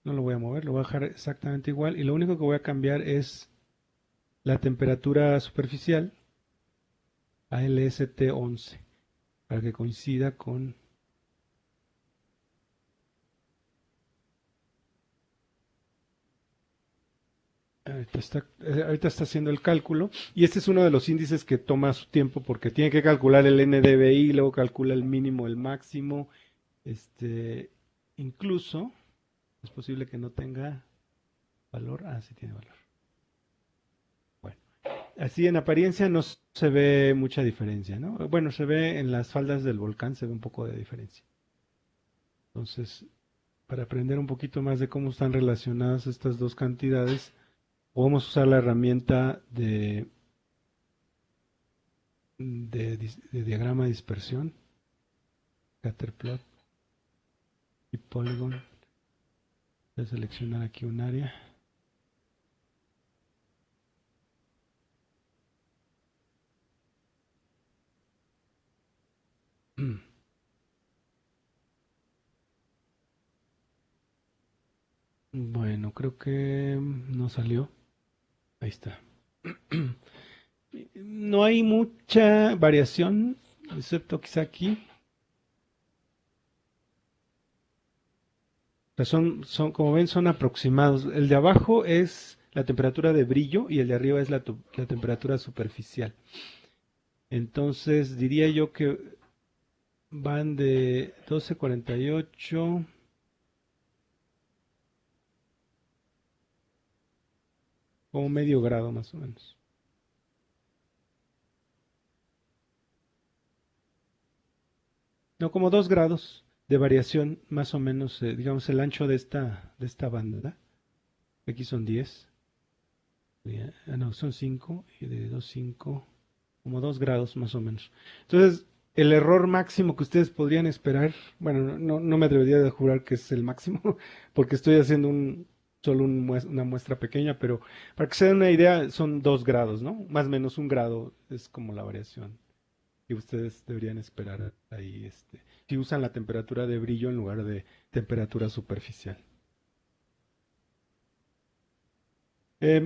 [SPEAKER 1] No lo voy a mover, lo voy a dejar exactamente igual y lo único que voy a cambiar es la temperatura superficial a LST11 para que coincida con... Ahorita está haciendo el cálculo y este es uno de los índices que toma su tiempo porque tiene que calcular el NDVI, luego calcula el mínimo, el máximo. Incluso es posible que no tenga valor. Ah, sí tiene valor. Bueno, así en apariencia no se ve mucha diferencia, ¿no? Bueno, se ve en las faldas del volcán, se ve un poco de diferencia. Entonces, para aprender un poquito más de cómo están relacionadas estas dos cantidades, podemos usar la herramienta de diagrama de dispersión, Scatterplot y Polygon. Voy a seleccionar aquí un área. Bueno, creo que no salió. Ahí está. No hay mucha variación, excepto quizá aquí. O sea, como ven, son aproximados. El de abajo es la temperatura de brillo y el de arriba es la temperatura superficial. Entonces diría yo que van de 12,48, como medio grado más o menos. No, como 2 grados de variación más o menos, digamos, el ancho de esta banda. Aquí son 10. No, son 5 y de 2, 5, como 2 grados más o menos. Entonces, el error máximo que ustedes podrían esperar, bueno, no me atrevería a jurar que es el máximo, porque estoy haciendo solo una muestra pequeña, pero para que se den una idea, son 2 grados, ¿no? Más o menos 1 grado es como la variación que ustedes deberían esperar ahí, si usan la temperatura de brillo en lugar de temperatura superficial.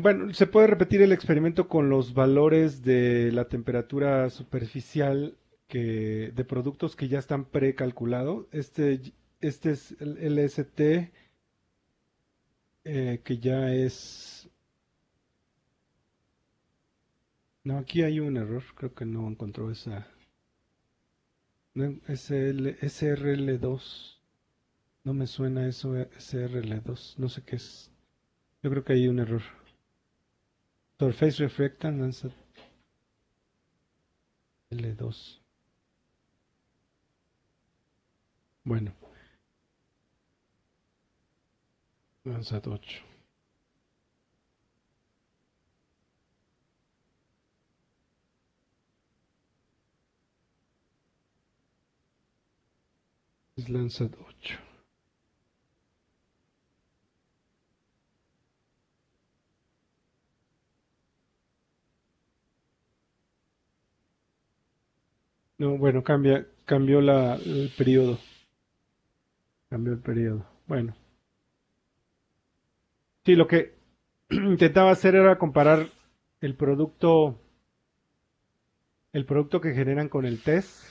[SPEAKER 1] Bueno, se puede repetir el experimento con los valores de la temperatura superficial de productos que ya están precalculados. Este es el LST, que ya es... No, aquí hay un error, creo que no encontró esa... No, SRL2, no me suena eso, SRL2, no sé qué es. Yo creo que hay un error. Surface Reflectance Landsat L2. Bueno, Landsat 8. Es Landsat 8. No, bueno, cambió el periodo. Cambió el periodo. Bueno, sí, lo que intentaba hacer era comparar el producto, el producto que generan con el test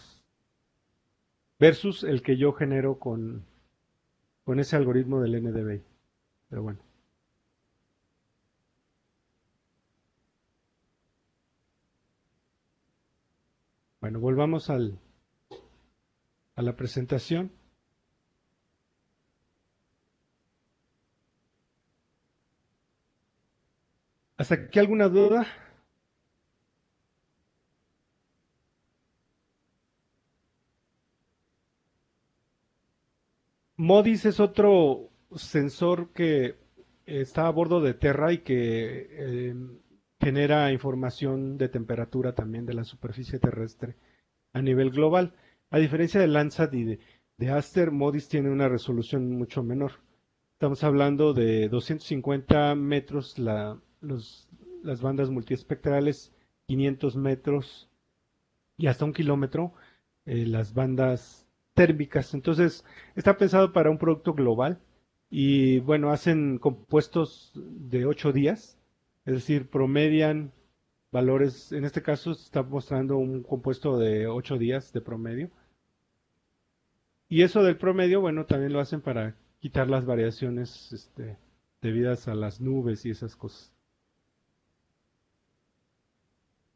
[SPEAKER 1] versus el que yo genero con ese algoritmo del NDVI. Pero bueno. Bueno, volvamos a la presentación. ¿Hasta aquí alguna duda? MODIS es otro sensor que está a bordo de Terra y que genera información de temperatura también de la superficie terrestre a nivel global. A diferencia de Landsat y de Aster, MODIS tiene una resolución mucho menor. Estamos hablando de 250 metros las bandas multiespectrales, 500 metros y hasta 1 kilómetro las bandas térmicas. Entonces, está pensado para un producto global y bueno, hacen compuestos de 8 días, es decir, promedian valores, en este caso está mostrando un compuesto de 8 días de promedio. Y eso del promedio, bueno, también lo hacen para quitar las variaciones debidas a las nubes y esas cosas.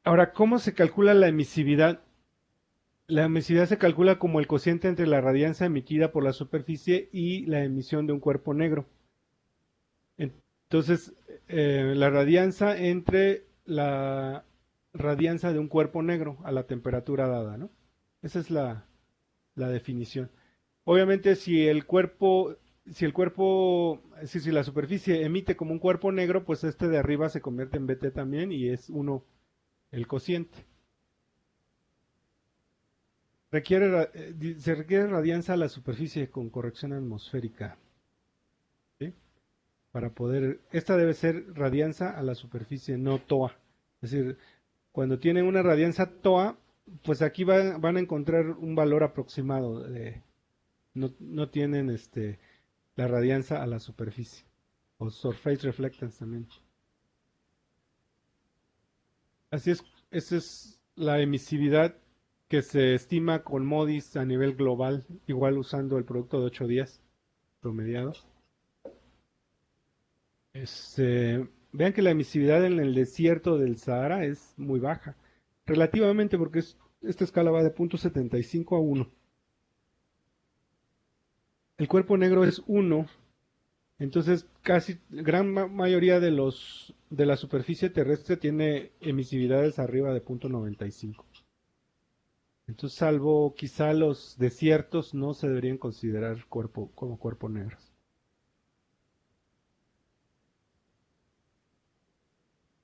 [SPEAKER 1] Ahora, ¿cómo se calcula la emisividad? La emisividad se calcula como el cociente entre la radiancia emitida por la superficie y la emisión de un cuerpo negro. Entonces, la radianza entre la radianza de un cuerpo negro a la temperatura dada, ¿no? Esa es la definición. Obviamente, si la superficie emite como un cuerpo negro, pues este de arriba se convierte en BT también y es 1 el cociente. Se requiere radianza a la superficie con corrección atmosférica. ¿Sí? Esta debe ser radianza a la superficie, no TOA. Es decir, cuando tienen una radianza TOA, pues aquí van a encontrar un valor aproximado. No tienen la radianza a la superficie. O surface reflectance también. Así es, esa es la emisividad que se estima con MODIS a nivel global, igual usando el producto de 8 días promediados. Vean que la emisividad en el desierto del Sahara es muy baja, relativamente, porque esta escala va de 0.75 a 1. El cuerpo negro es 1, entonces casi gran mayoría de la superficie terrestre tiene emisividades arriba de 0.95. Entonces, salvo quizá los desiertos, no se deberían considerar como cuerpo negros.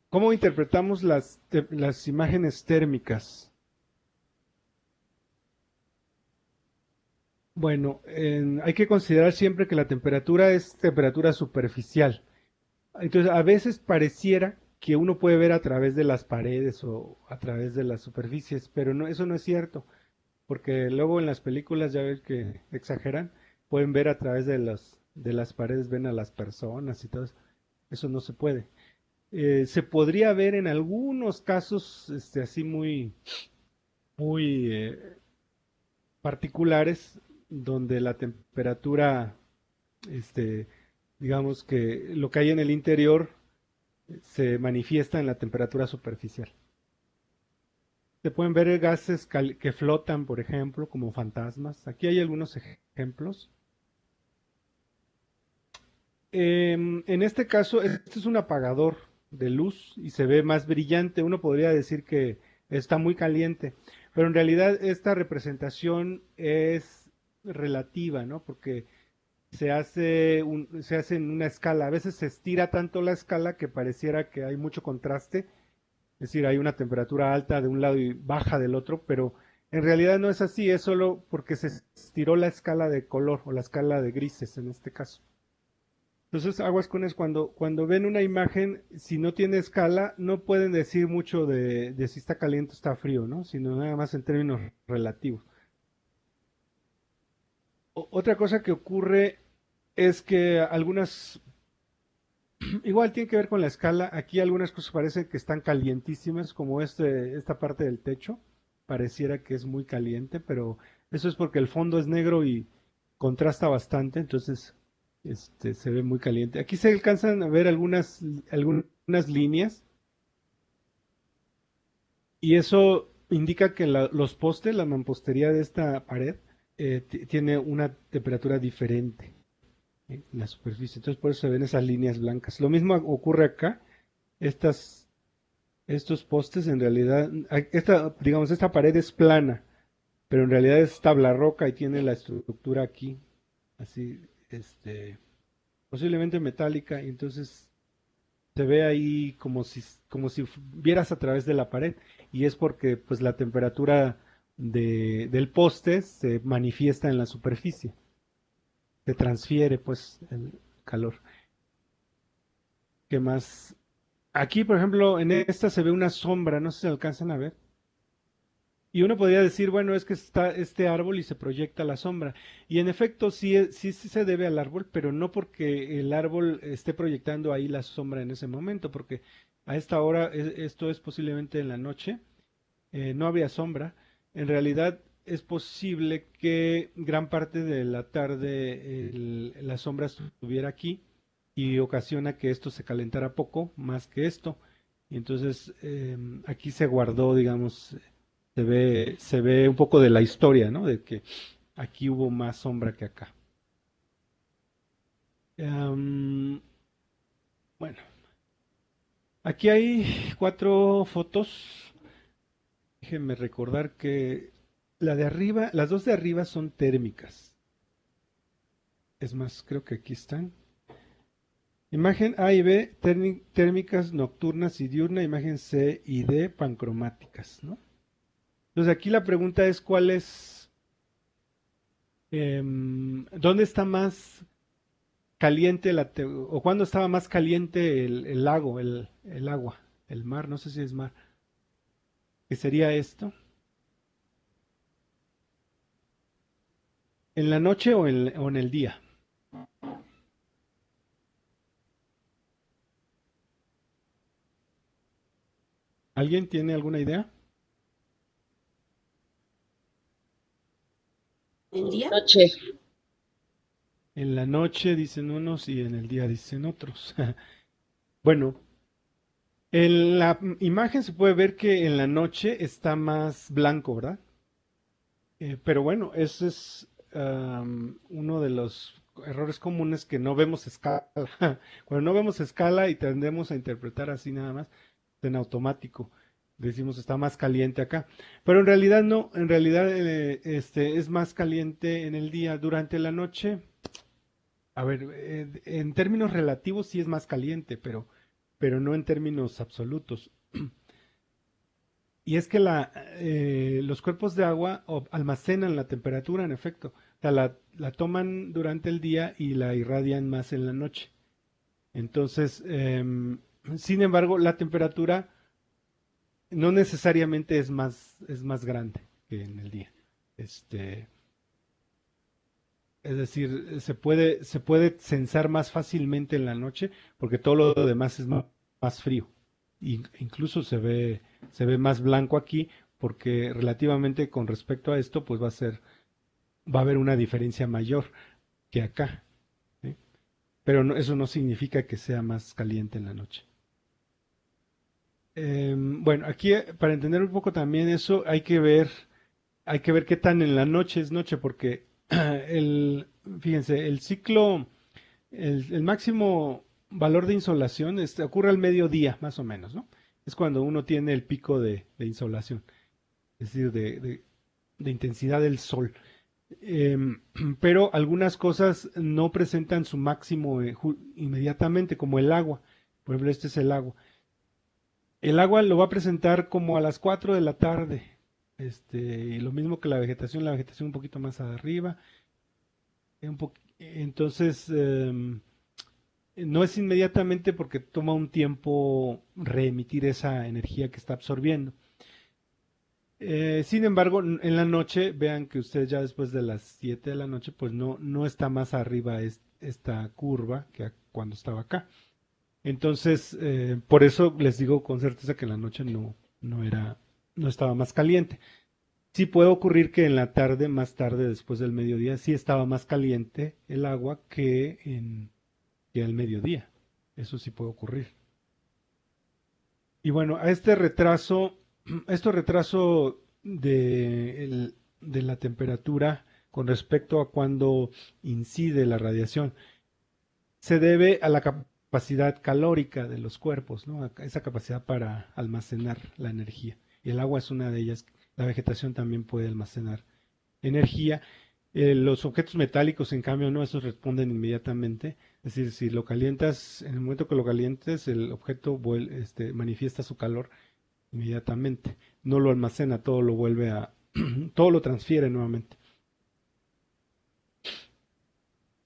[SPEAKER 1] ¿Cómo interpretamos las imágenes térmicas? Bueno, hay que considerar siempre que la temperatura es temperatura superficial. Entonces, a veces pareciera que uno puede ver a través de las paredes o a través de las superficies, pero no, eso no es cierto, porque luego en las películas ya ven que exageran, pueden ver a través de las paredes, ven a las personas y todo eso. Eso no se puede. Se podría ver en algunos casos así muy particulares, donde la temperatura, este, digamos que lo que hay en el interior se manifiesta en la temperatura superficial. Se pueden ver gases que flotan, por ejemplo, como fantasmas. Aquí hay algunos ejemplos. En este caso, este es un apagador de luz y se ve más brillante. Uno podría decir que está muy caliente, pero en realidad esta representación es relativa, ¿no? Porque se hace en una escala. A veces se estira tanto la escala que pareciera que hay mucho contraste. Es decir, hay una temperatura alta de un lado y baja del otro, pero en realidad no es así. Es solo porque se estiró la escala de color o la escala de grises en este caso. Entonces, aguas con eso, cuando ven una imagen, si no tiene escala, no pueden decir mucho de si está caliente o está frío, ¿no? Sino nada más en términos relativos. Otra cosa que ocurre es que igual tiene que ver con la escala, aquí algunas cosas parecen que están calientísimas, como esta parte del techo, pareciera que es muy caliente, pero eso es porque el fondo es negro y contrasta bastante, entonces se ve muy caliente. Aquí se alcanzan a ver algunas líneas y eso indica que los postes, la mampostería de esta pared, tiene una temperatura diferente en la superficie. Entonces por eso se ven esas líneas blancas. Lo mismo ocurre acá. Estos postes en realidad, digamos, esta pared es plana, pero en realidad es tabla roca y tiene la estructura aquí, así, posiblemente metálica, y entonces se ve ahí como si vieras a través de la pared, y es porque pues la temperatura del poste se manifiesta en la superficie, se transfiere pues el calor. ¿Qué más? Aquí, por ejemplo, en esta se ve una sombra, no sé si se alcanzan a ver. Y uno podría decir, bueno, es que está este árbol y se proyecta la sombra. Y en efecto, sí se debe al árbol, pero no porque el árbol esté proyectando ahí la sombra en ese momento, porque a esta hora, esto es posiblemente en la noche, no había sombra. En realidad es posible que gran parte de la tarde la sombra estuviera aquí y ocasiona que esto se calentara poco más que esto. Y entonces aquí se guardó, digamos, se ve un poco de la historia, ¿no? De que aquí hubo más sombra que acá. Bueno, aquí hay 4 fotos. Déjenme recordar que las dos de arriba son térmicas. Es más, creo que aquí están. Imagen A y B, térmicas nocturnas y diurna. Imagen C y D, pancromáticas, ¿no? Entonces aquí la pregunta es ¿dónde está más caliente o cuándo estaba más caliente el lago, el agua, el mar? No sé si es mar. ¿Qué sería esto? ¿En la noche o en el día? ¿Alguien tiene alguna idea?
[SPEAKER 2] ¿El día? Noche.
[SPEAKER 1] En la noche dicen unos y en el día dicen otros. Bueno, en la imagen se puede ver que en la noche está más blanco, ¿verdad? Pero bueno, ese es uno de los errores comunes que no vemos escala. Cuando no vemos escala y tendemos a interpretar así nada más, en automático, decimos está más caliente acá. Pero en realidad no, en realidad es más caliente en el día. Durante la noche, a ver, en términos relativos sí es más caliente, pero no en términos absolutos. Y es que los cuerpos de agua almacenan la temperatura, en efecto. O sea, la toman durante el día y la irradian más en la noche. Entonces, sin embargo, la temperatura no necesariamente es más grande que en el día. Este, es decir, se puede sensar más fácilmente en la noche porque todo lo demás es más frío. Incluso se ve más blanco aquí porque relativamente con respecto a esto, pues va a haber una diferencia mayor que acá. ¿Sí? Pero eso no significa que sea más caliente en la noche. Bueno, aquí para entender un poco también eso hay que ver qué tan en la noche es noche, porque fíjense, el máximo valor de insolación ocurre al mediodía, más o menos, ¿no? Es cuando uno tiene el pico de insolación, es decir, de intensidad del sol. Em, pero algunas cosas no presentan su máximo inmediatamente, como el agua. Por ejemplo, este es el agua. El agua lo va a presentar como a las 4 de la tarde. Y lo mismo que la vegetación un poquito más arriba. Entonces, no es inmediatamente porque toma un tiempo reemitir esa energía que está absorbiendo. Sin embargo, en la noche, vean que ustedes ya después de las 7 de la noche, pues no está más arriba esta curva que cuando estaba acá. Entonces, por eso les digo con certeza que en la noche no estaba más caliente. Sí puede ocurrir que en la tarde, más tarde, después del mediodía, sí estaba más caliente el agua que al mediodía. Eso sí puede ocurrir. Y bueno, a este retraso de la temperatura con respecto a cuando incide la radiación, se debe a la capacidad calórica de los cuerpos, ¿no? A esa capacidad para almacenar la energía. Y el agua es una de ellas. La vegetación también puede almacenar energía. Los objetos metálicos, en cambio, no, esos responden inmediatamente. Es decir, si lo calientas, en el momento que lo calientes, el objeto manifiesta su calor inmediatamente. No lo almacena, todo lo vuelve todo lo transfiere nuevamente.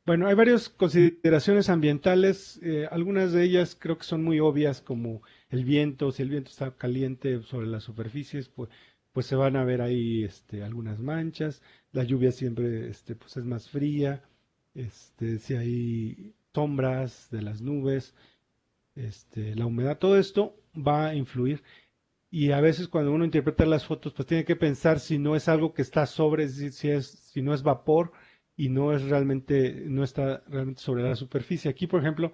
[SPEAKER 1] Bueno, hay varias consideraciones ambientales, algunas de ellas creo que son muy obvias, como el viento. Si el viento está caliente sobre las superficies, pues se van a ver ahí algunas manchas. La lluvia siempre pues es más fría. Si hay sombras de las nubes, la humedad, todo esto va a influir. Y a veces cuando uno interpreta las fotos, pues tiene que pensar si no es algo que está sobre, es decir, si no es vapor y no está realmente sobre la superficie. Aquí, por ejemplo,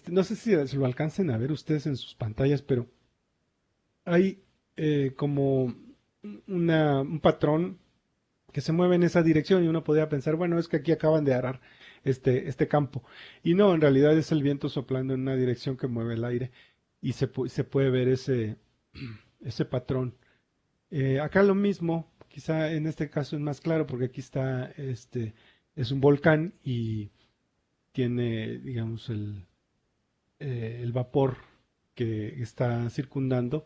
[SPEAKER 1] no sé si se lo alcancen a ver ustedes en sus pantallas, pero hay como un patrón que se mueve en esa dirección y uno podría pensar, bueno, es que aquí acaban de arar este campo. Y no, en realidad es el viento soplando en una dirección que mueve el aire y se puede ver ese patrón. Acá lo mismo, quizá en este caso es más claro porque aquí es un volcán y tiene, digamos, el vapor que está circundando,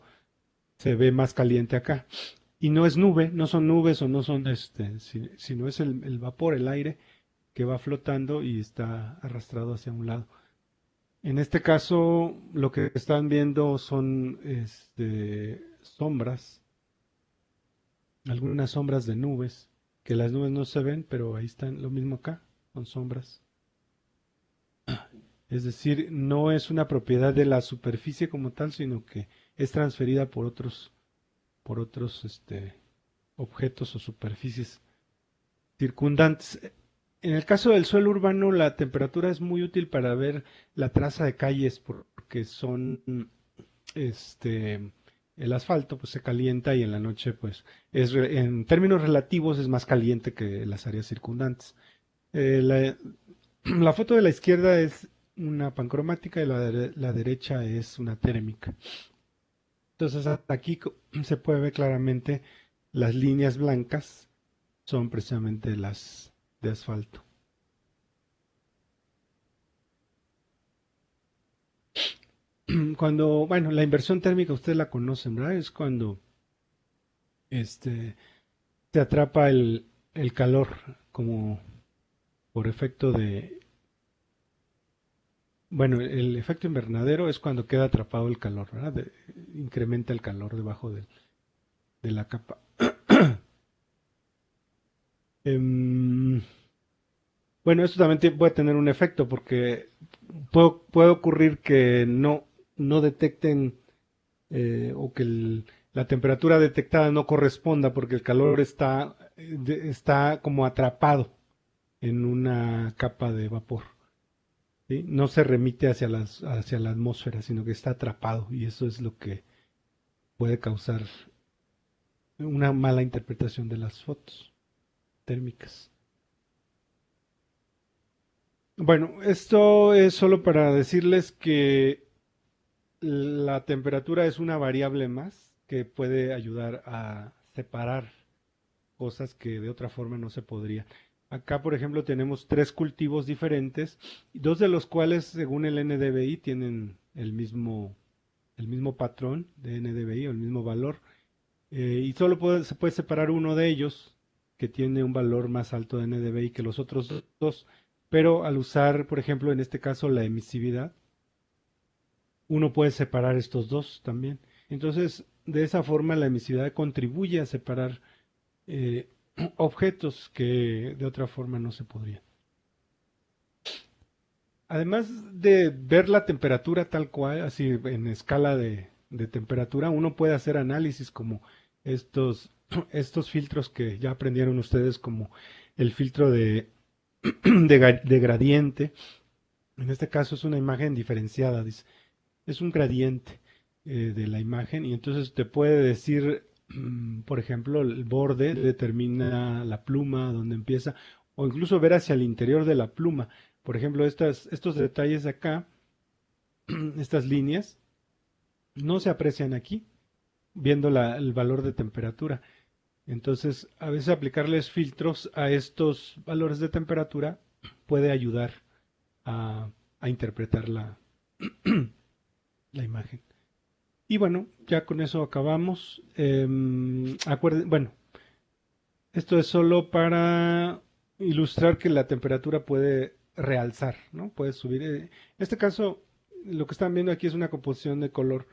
[SPEAKER 1] se ve más caliente acá. Y no es nube, no son nubes o no son sino es el vapor, el aire que va flotando y está arrastrado hacia un lado. En este caso, lo que están viendo son sombras, algunas sombras de nubes, que las nubes no se ven, pero ahí están, lo mismo acá, son sombras. Es decir, no es una propiedad de la superficie como tal, sino que es transferida por otros objetos o superficies circundantes. En el caso del suelo urbano, la temperatura es muy útil para ver la traza de calles, que son el asfalto, pues se calienta y en la noche, pues en términos relativos es más caliente que las áreas circundantes. La foto de la izquierda es una pancromática y la derecha es una térmica. Entonces hasta aquí se puede ver claramente las líneas blancas son precisamente las de asfalto. Cuando, bueno, la inversión térmica ustedes la conocen, ¿verdad? Es cuando se atrapa el calor como por efecto de, bueno, el efecto invernadero es cuando queda atrapado el calor, ¿verdad? Incrementa el calor debajo de la capa. Bueno, esto también puede tener un efecto porque puede ocurrir que no detecten o que la temperatura detectada no corresponda porque el calor está como atrapado en una capa de vapor. ¿Sí? No se remite hacia la atmósfera, sino que está atrapado y eso es lo que puede causar una mala interpretación de las fotos térmicas. Bueno, esto es solo para decirles que la temperatura es una variable más que puede ayudar a separar cosas que de otra forma no se podría. Acá, por ejemplo, tenemos 3 cultivos diferentes, 2 de los cuales, según el NDVI, tienen el mismo patrón de NDVI o el mismo valor. Y solo se puede separar uno de ellos, que tiene un valor más alto de NDVI que los otros dos. Pero al usar, por ejemplo, en este caso, la emisividad, uno puede separar estos dos también. Entonces, de esa forma, la emisividad contribuye a separar objetos que de otra forma no se podrían. Además de ver la temperatura tal cual, así en escala de temperatura, uno puede hacer análisis como estos filtros que ya aprendieron ustedes, como el filtro de gradiente. En este caso es una imagen diferenciada, dice. Es un gradiente de la imagen y entonces te puede decir, por ejemplo, el borde determina la pluma, donde empieza, o incluso ver hacia el interior de la pluma. Por ejemplo, estos detalles de acá, estas líneas, no se aprecian aquí, viendo el valor de temperatura. Entonces, a veces aplicarles filtros a estos valores de temperatura puede ayudar a interpretar la imagen. Y bueno, ya con eso acabamos. Bueno, esto es solo para ilustrar que la temperatura puede realzar, ¿no? Puede subir. En este caso, lo que están viendo aquí es una composición de color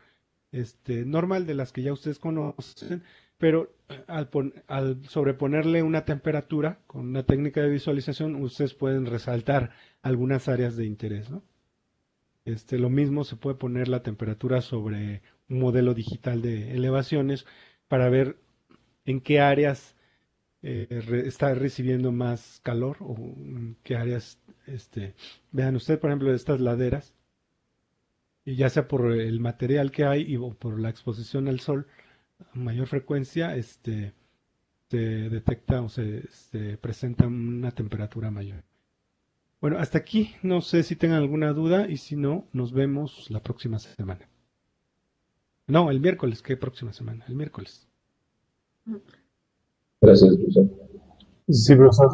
[SPEAKER 1] normal de las que ya ustedes conocen, pero al sobreponerle una temperatura con una técnica de visualización, ustedes pueden resaltar algunas áreas de interés, ¿no? Lo mismo se puede poner la temperatura sobre un modelo digital de elevaciones para ver en qué áreas está recibiendo más calor o en qué áreas, vean ustedes, por ejemplo, estas laderas, y ya sea por el material que hay o por la exposición al sol a mayor frecuencia, se detecta o se presenta una temperatura mayor. Bueno, hasta aquí, no sé si tengan alguna duda y si no, nos vemos la próxima semana. No, el miércoles, ¿qué próxima semana? El miércoles.
[SPEAKER 6] Gracias, profesor.
[SPEAKER 7] Sí, profesor.